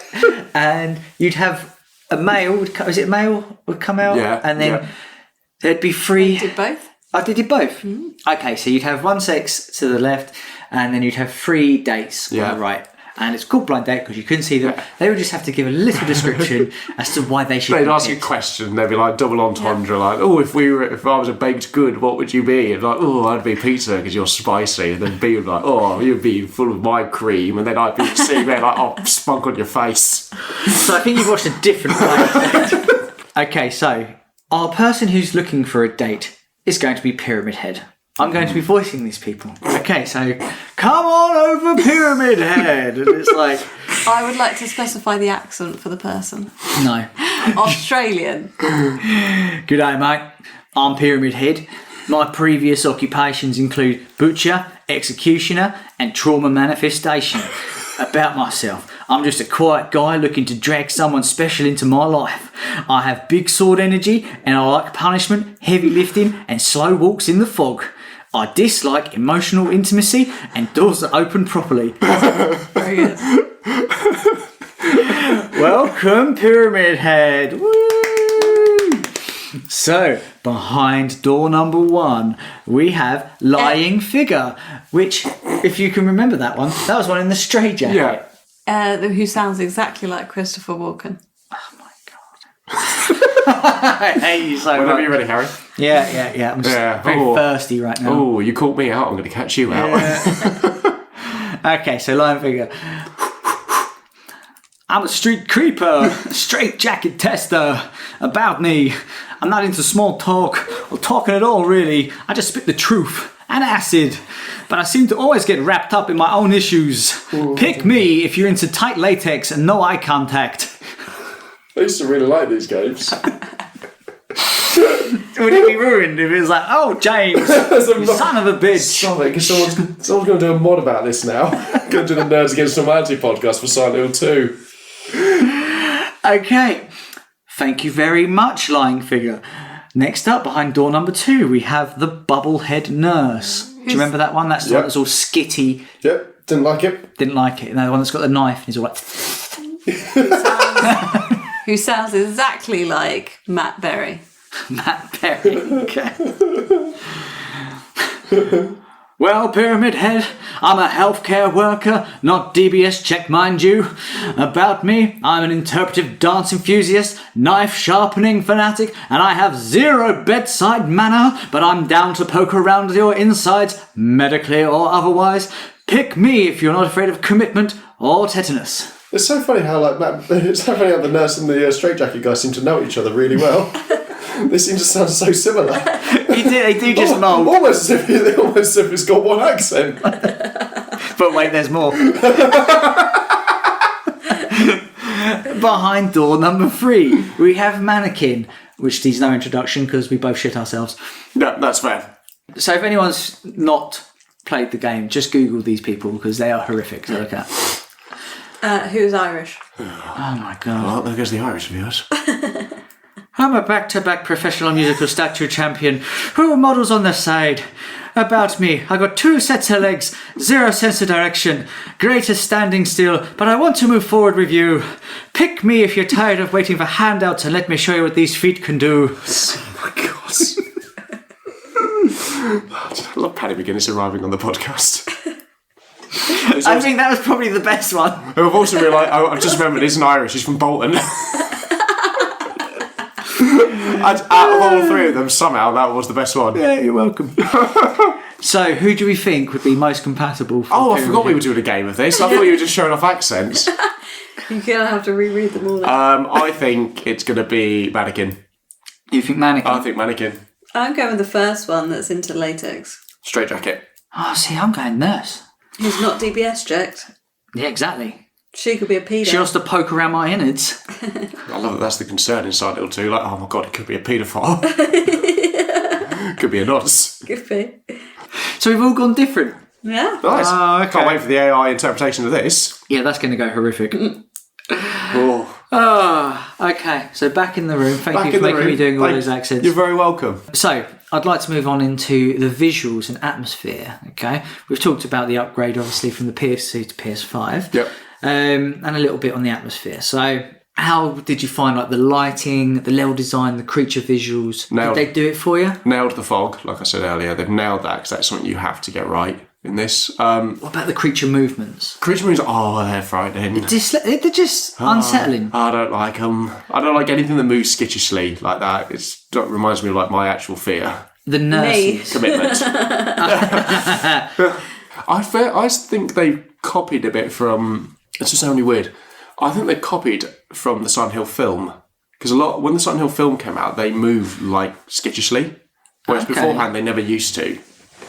And you'd have a male. Would come out? Yeah. And then there'd be three. You did both? I did both. Mm-hmm. Okay, so you'd have one sex to the left, and then you'd have 3 dates on the right. And it's called Blind Date because you couldn't see them. Yeah. They would just have to give a little description as to why they should. They'd ask you a question. They'd be like double entendre, like, "Oh, if I was a baked good, what would you be?" And like, "Oh, I'd be pizza because you're spicy." And then B would be like, "Oh, you'd be full of my cream." And then I'd be sitting there like, "Oh, spunk on your face." So I think you've watched a different Blind Date. Okay, so our person who's looking for a date is going to be Pyramid Head. I'm going to be voicing these people. Okay, so come on over, Pyramid Head. And it's like... I would like to specify the accent for the person. No. Australian. G'day, mate. I'm Pyramid Head. My previous occupations include butcher, executioner, and trauma manifestation. About myself, I'm just a quiet guy looking to drag someone special into my life. I have big sword energy, and I like punishment, heavy lifting, and slow walks in the fog. I dislike emotional intimacy and doors that open properly. Very good. Welcome, Pyramid Head. Woo! So, behind door number 1, we have Lying Figure, which, if you can remember that one, that was one in the straitjacket. Yeah. Who sounds exactly like Christopher Walken. Oh my god. I hate you so Whenever much. you're ready, Harry. Yeah. I'm very thirsty right now. Oh, you caught me out. I'm going to catch you out. Okay, so Lying Figure. I'm a street creeper, straight jacket tester. About me, I'm not into small talk or talking at all, really. I just spit the truth and acid. But I seem to always get wrapped up in my own issues. Pick me if you're into tight latex and no eye contact. I used to really like these games. Would it be ruined if it was like, oh, James, you son of a bitch. Stop it, because someone's going to do a mod about this now. Going to do the Nerds Against Normality podcast for Silent Hill 2. Okay, thank you very much, Lying Figure. Next up, behind door number 2, we have the Bubblehead Nurse. Do you remember that one? That's the one that's all skitty. Yep, didn't like it. Didn't like it. No, the one that's got the knife and he's all like... Who sounds exactly like Matt Berry. Matt Berry. Okay. Well, Pyramid Head, I'm a healthcare worker, not DBS check, mind you. About me, I'm an interpretive dance enthusiast, knife sharpening fanatic, and I have 0 bedside manner, but I'm down to poke around your insides, medically or otherwise. Pick me if you're not afraid of commitment or tetanus. It's so funny how it's so funny how the nurse and the straitjacket guy seem to know each other really well. They seem to sound so similar. They do just mould. Almost as if it's got one accent. But wait, there's more. Behind door number 3, we have Mannequin, which needs no introduction because we both shit ourselves. No, that's fair. So if anyone's not played the game, just Google these people because they are horrific to look at. Who's Irish? Oh my god. Well, there goes the Irish viewers. I'm a back-to-back professional musical statue champion who models on the side. About me, I got 2 sets of legs, 0 sense of direction, great at standing still, but I want to move forward with you. Pick me if you're tired of waiting for handouts and let me show you what these feet can do. Oh my god. I love Paddy McGuinness arriving on the podcast. I think that was probably the best one. I've also realised, I've just remembered, he's an Irish, he's from Bolton. Out of all 3 of them, somehow that was the best one. Yeah, you're welcome. So, who do we think would be most compatible for I forgot we were doing a game of this. I thought you were just showing off accents. You're going to have to reread them all then. I think it's going to be Mannequin. You think Mannequin? I think Mannequin. I'm going with the first one that's into latex. Straitjacket. Oh, see, I'm going Nurse. Who's not DBS checked. Yeah, exactly. She could be a pedo. She wants to poke around my innards. I love that that's the concern in Silent Hill 2. Like, oh my god, it could be a paedophile. Could be a nonce. Could be. So we've all gone different. Yeah. Nice. Oh, okay. Can't wait for the AI interpretation of this. Yeah, that's going to go horrific. Oh. Okay. So back in the room. Thank Back you for in the making room. me doing all those accents. You're very welcome. So, I'd like to move on into the visuals and atmosphere, okay? We've talked about the upgrade, obviously, from the PS2 to PS5. Yep. And a little bit on the atmosphere. So, how did you find like the lighting, the level design, the creature visuals? Nailed. Did they do it for you? Nailed the fog, like I said earlier. They've nailed that because that's something you have to get right in this. What about the creature movements? Creature moves, they're frightening. They're just unsettling. I don't like them. I don't like anything that moves skitishly like that. That reminds me of like my actual fear. The nurses. Commitment. I think they copied a bit from... It's just sounding weird. I think they copied from the Silent Hill film. Because when the Silent Hill film came out, they moved like skitishly. Whereas beforehand, they never used to.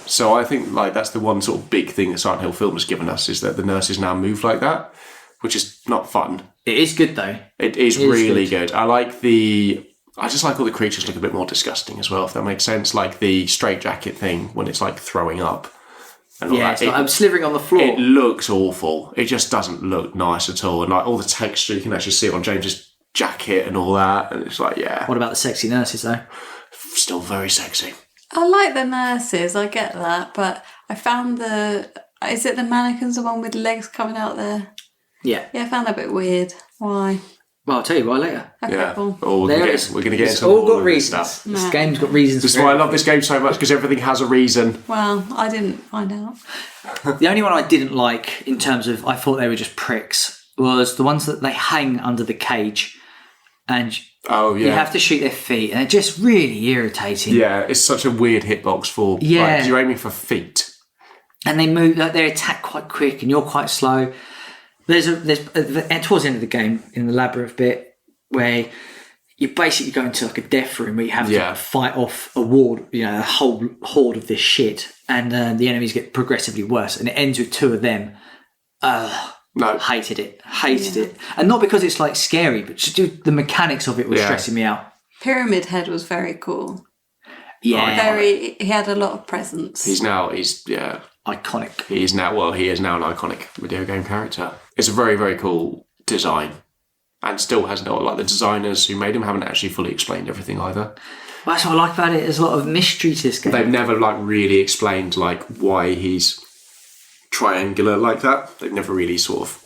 So I think like that's the one sort of big thing the Silent Hill film has given us, is that the nurses now move like that, which is not fun. It is good though. It is really good. I just like all the creatures look a bit more disgusting as well, if that makes sense. Like the straitjacket thing when it's like throwing up. And all that. It's like I'm slithering on the floor. It looks awful. It just doesn't look nice at all. And like all the texture, you can actually see it on James's jacket and all that. And it's like, yeah. What about the sexy nurses though? Still very sexy. I like the nurses, I get that, but I found is it the mannequins, the one with legs coming out there? Yeah. Yeah, I found that a bit weird. Why? Well, I'll tell you why later. Okay, Yeah. cool. Or There we're it is. going to get It's into all got of this reasons. stuff. This game's got reasons. This is for why I it. love this game so much, because everything has a reason. Well, I didn't find out. The only one I didn't like, in terms of I thought they were just pricks, was the ones that they hang under the cage, and Oh, yeah. you have to shoot their feet, and they're just really irritating. Yeah, it's such a weird hitbox for... Yeah. Like, 'cause you're aiming for feet. And they move, like they attack quite quick, and you're quite slow. And towards the end of the game, in the labyrinth bit, where you basically go into like a death room where you have to fight off a ward, a whole horde of this shit, and the enemies get progressively worse, and it ends with two of them. No. Hated it, and not because it's like scary, but just the mechanics of it was stressing me out. Pyramid Head was very cool. Yeah, He had a lot of presence. He's iconic. he is now an iconic video game character. It's a very, very cool design. And still has not, like the designers who made him haven't actually fully explained everything either. Well, that's what I like about it. There's a lot of mystery to this game. They've never like really explained like why he's triangular like that. They've never really sort of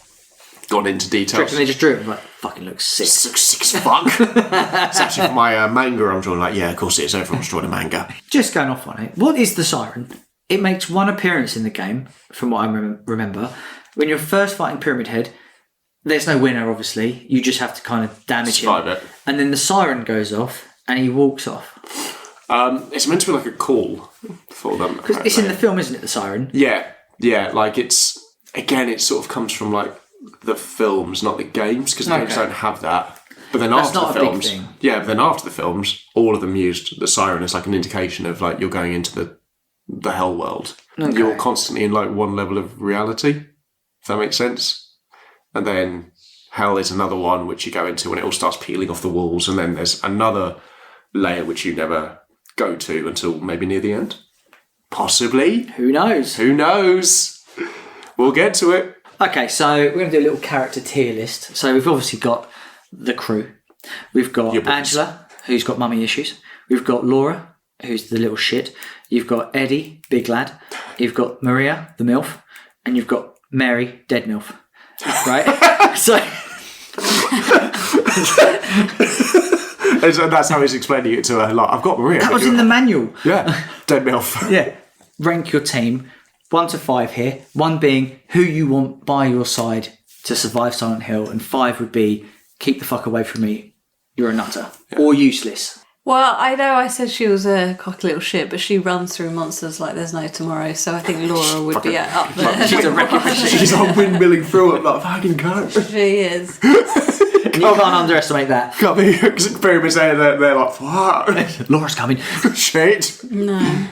gone into details. They just drew it like, fucking looks sick. Looks sick as fuck. It's actually for my manga I'm drawing, like, yeah, of course it is. Everyone's drawing a manga. Just going off on it, what is the siren? It makes one appearance in the game, from what I remember. When you're first fighting Pyramid Head, there's no winner, obviously. You just have to kind of damage him. Survive it. And then the siren goes off, and he walks off. It's meant to be like a call for them. Because it's in the film, isn't it, the siren? Yeah, like it sort of comes from like the films, not the games, because the games don't have that. But then That's after not the a big films, thing. yeah, but then after the films, all of them used the siren as like an indication of like you're going into the hell world. Okay. You're constantly in like one level of reality, if that makes sense. And then hell is another one which you go into when it all starts peeling off the walls, and then there's another layer which you never go to until maybe near the end. Possibly. Who knows? Who knows? We'll get to it. Okay, so we're going to do a little character tier list. So we've obviously got the crew. We've got Your boys. Angela, who's got mummy issues. We've got Laura, who's the little shit. You've got Eddie, big lad. You've got Maria, the MILF. And you've got Mary, dead MILF. Right? So... That's how he's explaining it to her. Like, I've got Maria. that was in the manual. Yeah, dead MILF. Yeah. Rank your team 1 to 5 here. 1 being who you want by your side to survive Silent Hill, and 5 would be keep the fuck away from me. You're a nutter or useless. Well, I know I said she was a cocky little shit, but she runs through monsters like there's no tomorrow, so I think Laura would be up there. She's a wrecking machine. She's on windmilling through it like fucking cunt. She is. And you can't underestimate that. Can't be because Pyramid's there. They're like, fuck, Laura's coming. shit. No.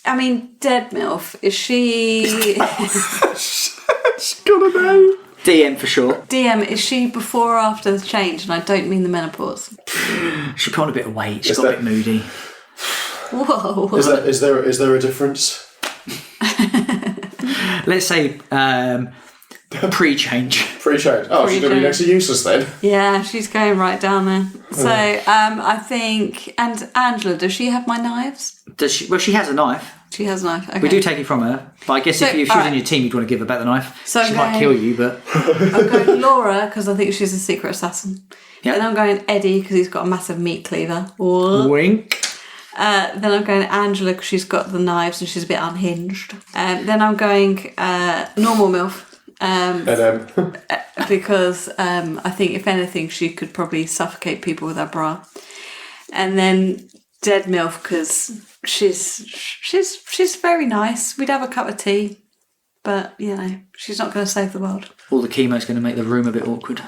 I mean, dead MILF, is she... She's gotta know. DM for short. DM, is she before or after the change? And I don't mean the menopause. She put on a bit of weight. She's got a bit moody. Whoa. Is there a difference? Let's say pre-change. Pre-change. Oh, she's gonna be next to useless then. Yeah, she's going right down there. So, I think... And Angela, does she have my knives? Does she? Well, she has a knife. She has a knife. Okay. We do take it from her. But I guess So, if she was alright. in your team, you'd want to give her back the knife. So she I'm might going- kill you, but... I'm going Laura, because I think she's a secret assassin. Yeah. Then I'm going Eddie, because he's got a massive meat cleaver. Wink. Then I'm going Angela, because she's got the knives and she's a bit unhinged. Then I'm going normal MILF. Because I think if anything she could probably suffocate people with her bra. And then dead MILF, because she's very nice. We'd have a cup of tea, but she's not going to save the world. All the chemo's going to make the room a bit awkward.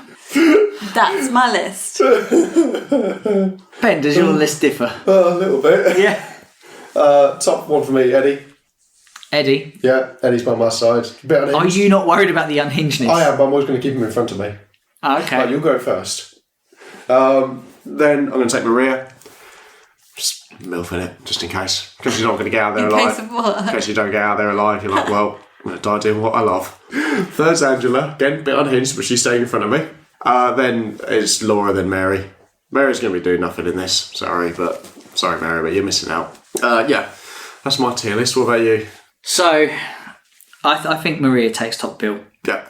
That's my list. Ben, does your list differ? A little bit. Yeah. Top one for me, Eddie. Eddie, Yeah, Eddie's by my side. Bit are unhinged. you not worried about the unhingedness? I am, but I'm always going to keep him in front of me. Oh, okay. Right, you'll go first. Then I'm going to take Maria. Just MILF in it, just in case. Because you're not going to get out there In alive. case of what? In case you don't get out there alive, you're like, well, I'm going to die doing what I love. Third's Angela. Again, a bit unhinged, but she's staying in front of me. Then it's Laura, then Mary. Mary's going to be doing nothing in this. Sorry, Mary, but you're missing out. Yeah, that's my tier list. What about you? So, I think Maria takes top bill. Yeah.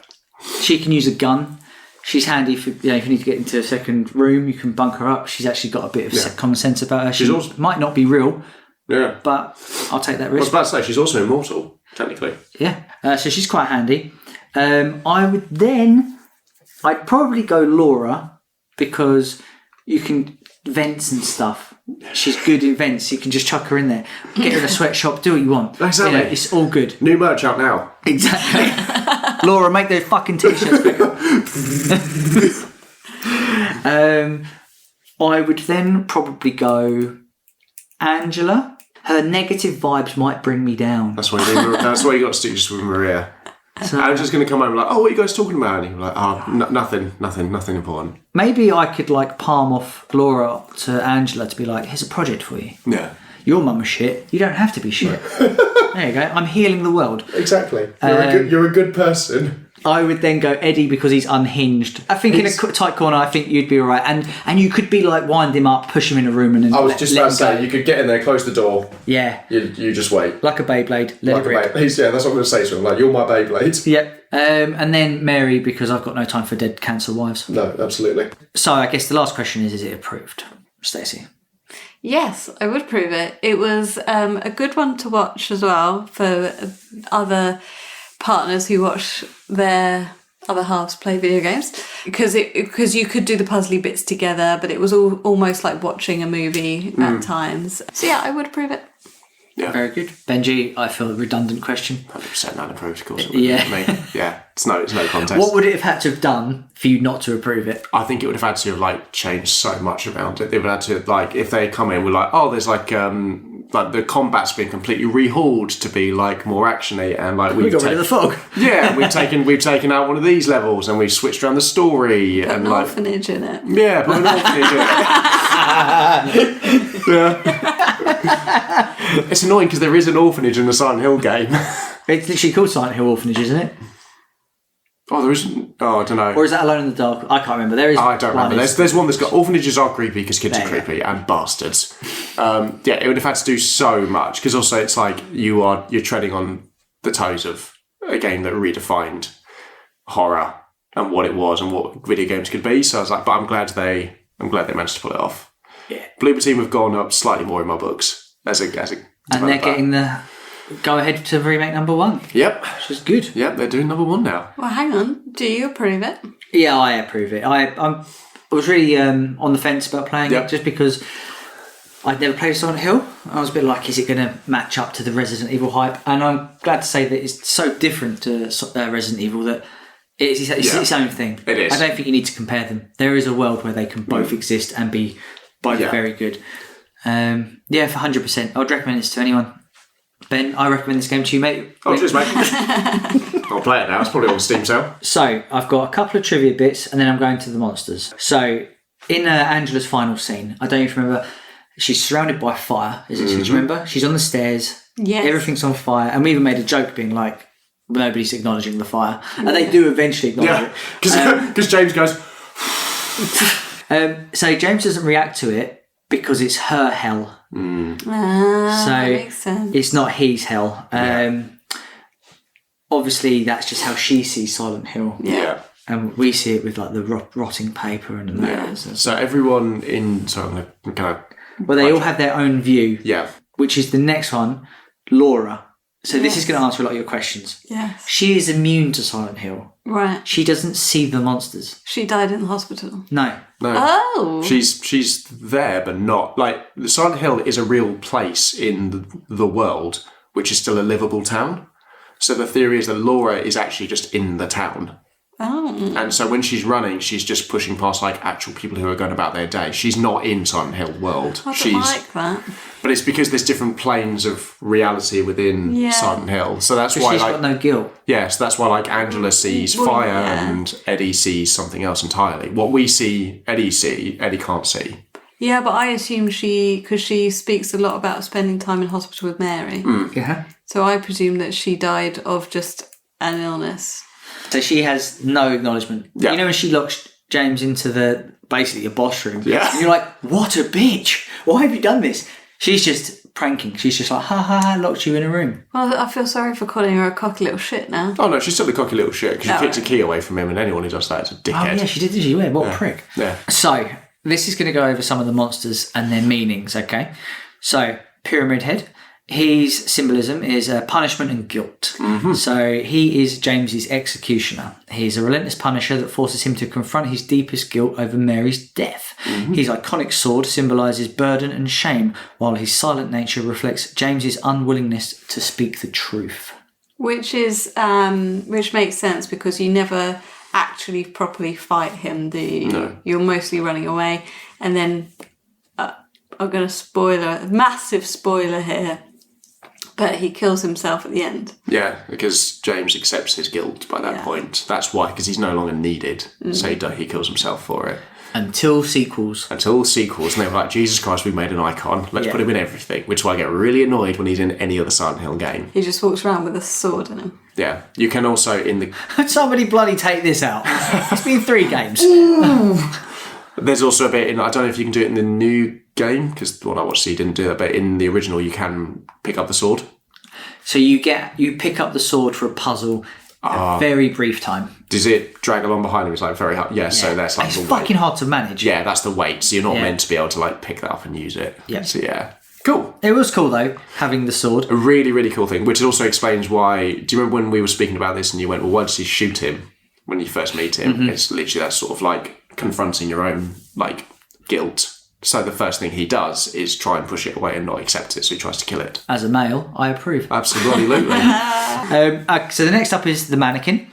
She can use a gun. She's handy for, if you need to get into a second room, you can bunk her up. She's actually got a bit of common sense about her. She also might not be real, but I'll take that risk. I was about to say, she's also immortal, technically. Yeah, so she's quite handy. I'd probably go Laura, because you can vents and stuff. She's good in vents. You can just chuck her in there. Get her in a sweatshop, do what you want. Exactly. It's all good. New merch out now. Exactly. Laura, make those fucking t-shirts bigger. I would then probably go Angela. Her negative vibes might bring me down. That's why you got to stick just with Maria. So, I'm just going to come home and like, what are you guys talking about? And you're like, nothing important. Maybe I could palm off Laura to Angela to be like, here's a project for you. Yeah. Your mum was shit. You don't have to be shit. There you go. I'm healing the world. Exactly. You're a good person. I would then go Eddie because he's unhinged. I think in a tight corner, I think you'd be all right. And you could be wind him up, push him in a room and then I was just about to say, you could get in there, close the door. Yeah. You just wait. Like a Beyblade. Let it rip. Yeah, that's what I'm going to say to him. You're my Beyblade. Yep. And then Mary, because I've got no time for dead cancer wives. No, absolutely. So I guess the last question is it approved? Stacey? Yes, I would prove it. It was a good one to watch as well for other partners who watch their other halves play video games, because you could do the puzzly bits together, but it was almost like watching a movie at times. So yeah, I would approve it. Yeah, very good. Benji, I feel a redundant question. 100% unapproved, of course. Yeah, it's no contest. What would it have had to have done for you not to approve it? I think it would have had to have changed so much around it. They would have had to if they come in with there's the combat's been completely rehauled to be more actiony, and we got rid of the fog. Yeah, we've taken out one of these levels and we've switched around the story put and an orphanage in it. Yeah, put an orphanage in it. Yeah. It's annoying because there is an orphanage in the Silent Hill game. It's literally called Silent Hill Orphanage, isn't it? Oh, there isn't. Oh, I don't know. Or is that Alone in the Dark? I can't remember. There is. I don't remember. There's one that's got orphanages are creepy because kids are creepy and bastards. It would have had to do so much, because also it's you're treading on the toes of a game that redefined horror and what it was and what video games could be. So I was but I'm glad they managed to pull it off. Yeah. Bloober Team have gone up slightly more in my books as a and they're getting the go ahead to remake number 1. Yep. Which is good. Yep, they're doing number 1 now. Well, hang on. Do you approve it? Yeah, I approve it. I was really on the fence about playing it, just because I'd never played Silent Hill. I was a bit is it going to match up to the Resident Evil hype? And I'm glad to say that it's so different to Resident Evil that it's its own thing. It is. I don't think you need to compare them. There is a world where they can both exist and be both very good. For 100%. I would recommend this to anyone. Ben, I recommend this game to you, mate. Oh, cheers, mate. I'll play it now. It's probably on Steam sale. So, I've got a couple of trivia bits, and then I'm going to the monsters. So, in Angela's final scene, I don't even remember, she's surrounded by fire, isn't she? Do you remember? She's on the stairs. Yes. Everything's on fire. And we even made a joke being nobody's acknowledging the fire. And they do eventually acknowledge it. Because James goes... So, James doesn't react to it because it's her hell. That makes sense. It's not his hell. Obviously, that's just how she sees Silent Hill. Yeah. And we see it with the rotting paper and that. So everyone in... So I'm going to Well, they all have their own view. Yeah. Which is the next one, Laura. So this is going to answer a lot of your questions. Yes. She is immune to Silent Hill. Right. She doesn't see the monsters. She died in the hospital. No. Oh. She's there, but not Silent Hill is a real place in the world, which is still a livable town. So the theory is that Laura is actually just in the town. Oh. And so when she's running, she's just pushing past actual people who are going about their day. She's not in Silent Hill world. I don't like that. But it's because there's different planes of reality within Silent Hill. So that's why she's got no guilt. Yeah, so that's why Angela sees fire and Eddie sees something else entirely. What we see, Eddie can't see. Yeah, but I assume because she speaks a lot about spending time in hospital with Mary. Yeah. So I presume that she died of just an illness. So she has no acknowledgement. Yeah. You know when she locks James into basically a boss room? Yeah. And you're like, what a bitch. Why have you done this? She's just pranking. She's just like, ha ha ha, locked you in a room. Well, I feel sorry for calling her a cocky little shit now. Oh no, she's still a cocky little shit because she kicked a key away from him, and anyone who does that is a dickhead. Oh yeah, she did you? Yeah, what a prick. Yeah. So, this is going to go over some of the monsters and their meanings, okay? So, Pyramid Head. His symbolism is punishment and guilt. So he is James's executioner. He's a relentless punisher that forces him to confront his deepest guilt over Mary's death. His iconic sword symbolises burden and shame, while his silent nature reflects James's unwillingness to speak the truth. Which makes sense because you never actually properly fight him, do you? No. You're mostly running away. And then, I'm going to massive spoiler here, but he kills himself at the end. Yeah, because James accepts his guilt by that point. That's why, because he's no longer needed. So he kills himself for it. Until sequels. And they were like, Jesus Christ, we made an icon. Let's put him in everything. Which is why I get really annoyed when he's in any other Silent Hill game. He just walks around with a sword in him. Yeah. You can also, in the... Somebody bloody take this out. It's been 3 games. There's also a bit in... I don't know if you can do it in the new game, because the one I watched, you didn't do that, but in the original, you can pick up the sword. So you pick up the sword for a puzzle a very brief time. Does it drag along behind him? It's like very hard. Yeah, so that's like it's the fucking weight. hard to manage. Yeah, that's the weight. So you're not meant to be able to like pick that up and use it. Yeah. So yeah. Cool. It was cool though, having the sword. A really, really cool thing, which also explains why... Do you remember when we were speaking about this and you went, well, why does he shoot him when you first meet him? It's literally that sort of like confronting your own like guilt. So the first thing he does is try and push it away and not accept it. So he tries to kill it. As a male, I approve. Absolutely. So the next up is the mannequin.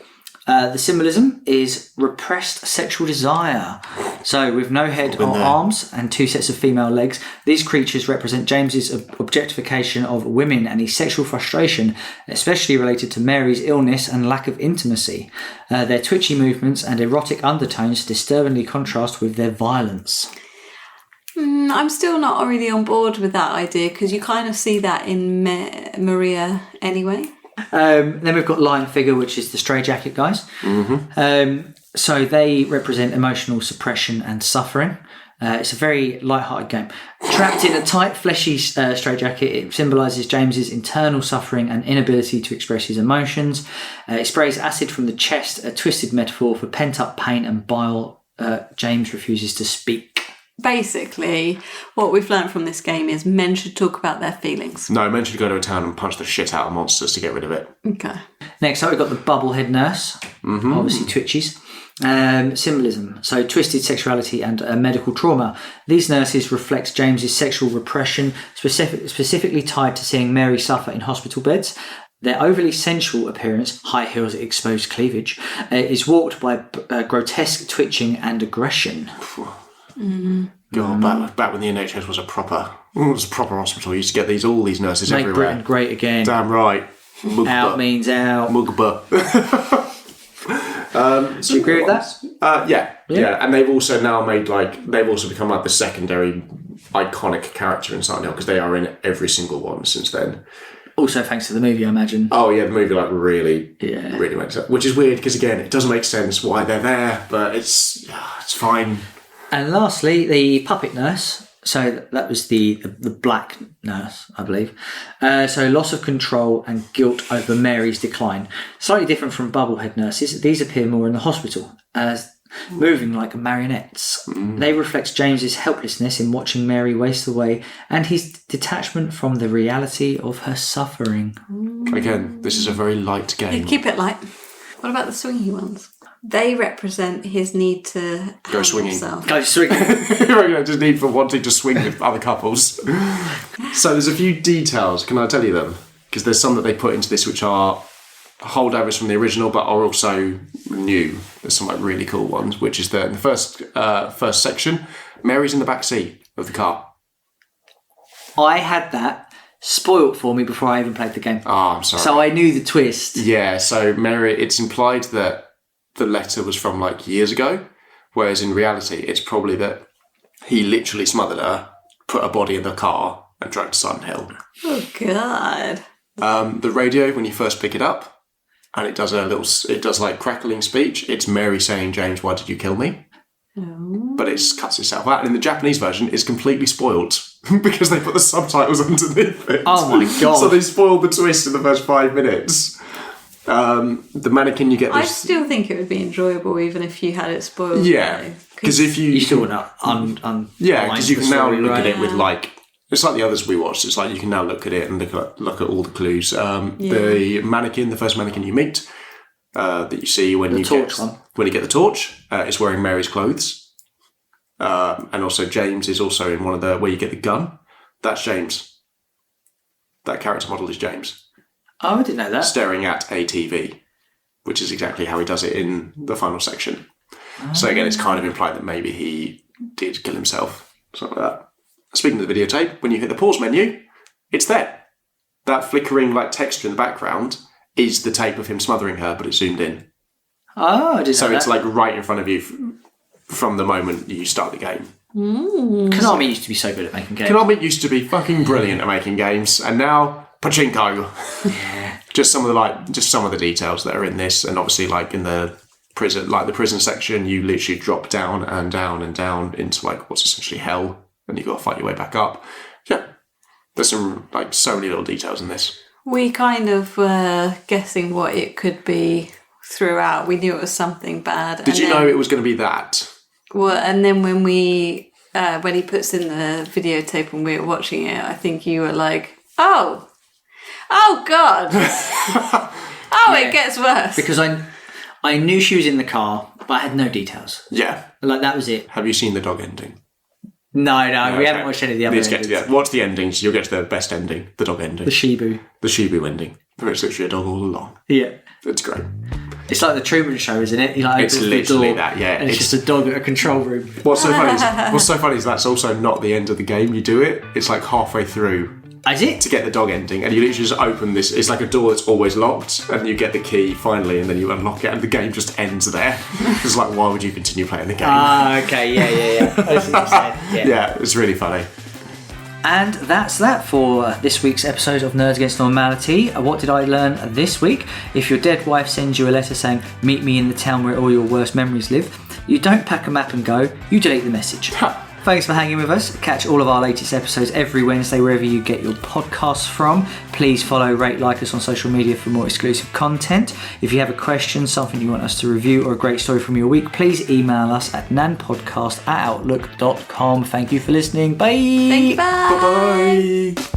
The symbolism is repressed sexual desire. So with no head or arms and 2 sets of female legs, these creatures represent James's objectification of women and his sexual frustration, especially related to Mary's illness and lack of intimacy. Their twitchy movements and erotic undertones disturbingly contrast with their violence. I'm still not really on board with that idea because you kind of see that in Maria anyway. Then we've got Lion Figure, which is the Straitjacket guys. So they represent emotional suppression and suffering. It's a very light-hearted game. Trapped in a tight, fleshy straitjacket, it symbolises James's internal suffering and inability to express his emotions. It sprays acid from the chest, a twisted metaphor for pent-up pain and bile. James refuses to speak. Basically, what we've learned from this game is men should talk about their feelings. No, men should go to a town and punch the shit out of monsters to get rid of it. Okay. Next up, we've got the Bubblehead Nurse. Obviously, twitches. Symbolism. So, twisted sexuality and medical trauma. These nurses reflect James's sexual repression, specifically tied to seeing Mary suffer in hospital beds. Their overly sensual appearance, high heels that expose cleavage, is warped by grotesque twitching and aggression. God, back when the NHS was a proper hospital, you used to get all these nurses Make everywhere. Britain great again. Damn right. Mugba. Out means out. Mugba. Do you agree with that? Yeah. And they've also now they've also become like the secondary iconic character in Silent Hill because they are in every single one since then. Also thanks to the movie, I imagine. Oh yeah, the movie really makes sense. Which is weird because again, it doesn't make sense why they're there, but it's fine. And lastly, the Puppet Nurse. So that was the black nurse, I believe. So loss of control and guilt over Mary's decline. Slightly different from Bubblehead Nurses. These appear more in the hospital as moving like marionettes. They reflect James's helplessness in watching Mary waste away and his detachment from the reality of her suffering. Again, this is a very light game. Keep it light. What about the swingy ones? They represent his need to Go swinging. Himself. Go swinging. Just need for wanting to swing with other couples. So there's a few details. Can I tell you them? Because there's some that they put into this which are holdovers from the original, but are also new. There's some like really cool ones. Which is the first section. Mary's in the back seat of the car. I had that spoilt for me before I even played the game. Oh, I'm sorry. So I knew the twist. Yeah. So Mary, it's implied that the letter was from like years ago, whereas in reality it's probably that he literally smothered her, put her body in the car and drove to Silent Hill. Oh God. The radio, when you first pick it up and it does like crackling speech, it's Mary saying, James, why did you kill me? But it cuts itself out. And in the Japanese version, it's completely spoiled because they put the subtitles underneath it. Oh my God. So they spoiled the twist in the first 5 minutes. The mannequin, you get I this... still think it would be enjoyable even if you had it spoiled. Yeah. Because if you... You still want to Yeah, because you can now look at it with Yeah. like... It's like the others we watched. It's like you can now look at it and look at all the clues. The mannequin, the first mannequin you meet... that you see when you get the torch, is wearing Mary's clothes, and also James is also in one of the where you get the gun. That's James. That character model is James. Oh, I didn't know that. Staring at a TV, which is exactly how he does it in the final section. So again, it's kind of implied that maybe he did kill himself, something like that. Speaking of the videotape, when you hit the pause menu, it's there. That flickering like texture in the background is the tape of him smothering her, but it's zoomed in. Oh, I didn't know So that. it's like right in front of you from the moment you start the game. Konami used to be so good at making games. Konami used to be fucking brilliant at making games, and now pachinko. Yeah. Just some of the details that are in this, and obviously like in the prison section, you literally drop down and down and down into like what's essentially hell, and you got to fight your way back up. Yeah, there's some like so many little details in this. We kind of were guessing what it could be throughout. We knew it was something bad. Did you know it was going to be that? Well, and then when he puts in the videotape and we were watching it, I think you were like, oh God. It gets worse. Because I knew she was in the car, but I had no details. Yeah. Like, that was it. Have you seen the dog ending? No, we haven't watched any of the other endings. Watch the endings. You'll get to the best ending, the dog ending. The Shibu. The Shibu ending. Where it's literally a dog all along. Yeah. It's great. It's like the Truman Show, isn't it? It's literally that, yeah. And it's just a dog at a control room. What's so funny is that's also not the end of the game. You do it. It's like halfway through. Is it? To get the dog ending, and you literally just open this. It's like a door that's always locked, and you get the key finally, and then you unlock it, and the game just ends there. It's like, why would you continue playing the game? Okay, yeah. I see what you said. Yeah, it's really funny. And that's that for this week's episode of Nerds Against Normality. What did I learn this week? If your dead wife sends you a letter saying, meet me in the town where all your worst memories live, you don't pack a map and go, you delete the message. Thanks for hanging with us. Catch all of our latest episodes every Wednesday wherever you get your podcasts from. Please follow, rate, like us on social media for more exclusive content. If you have a question, something you want us to review, or a great story from your week, please email us at nanpodcast@outlook.com. Thank you for listening. Bye. Thank you, bye. Bye-bye.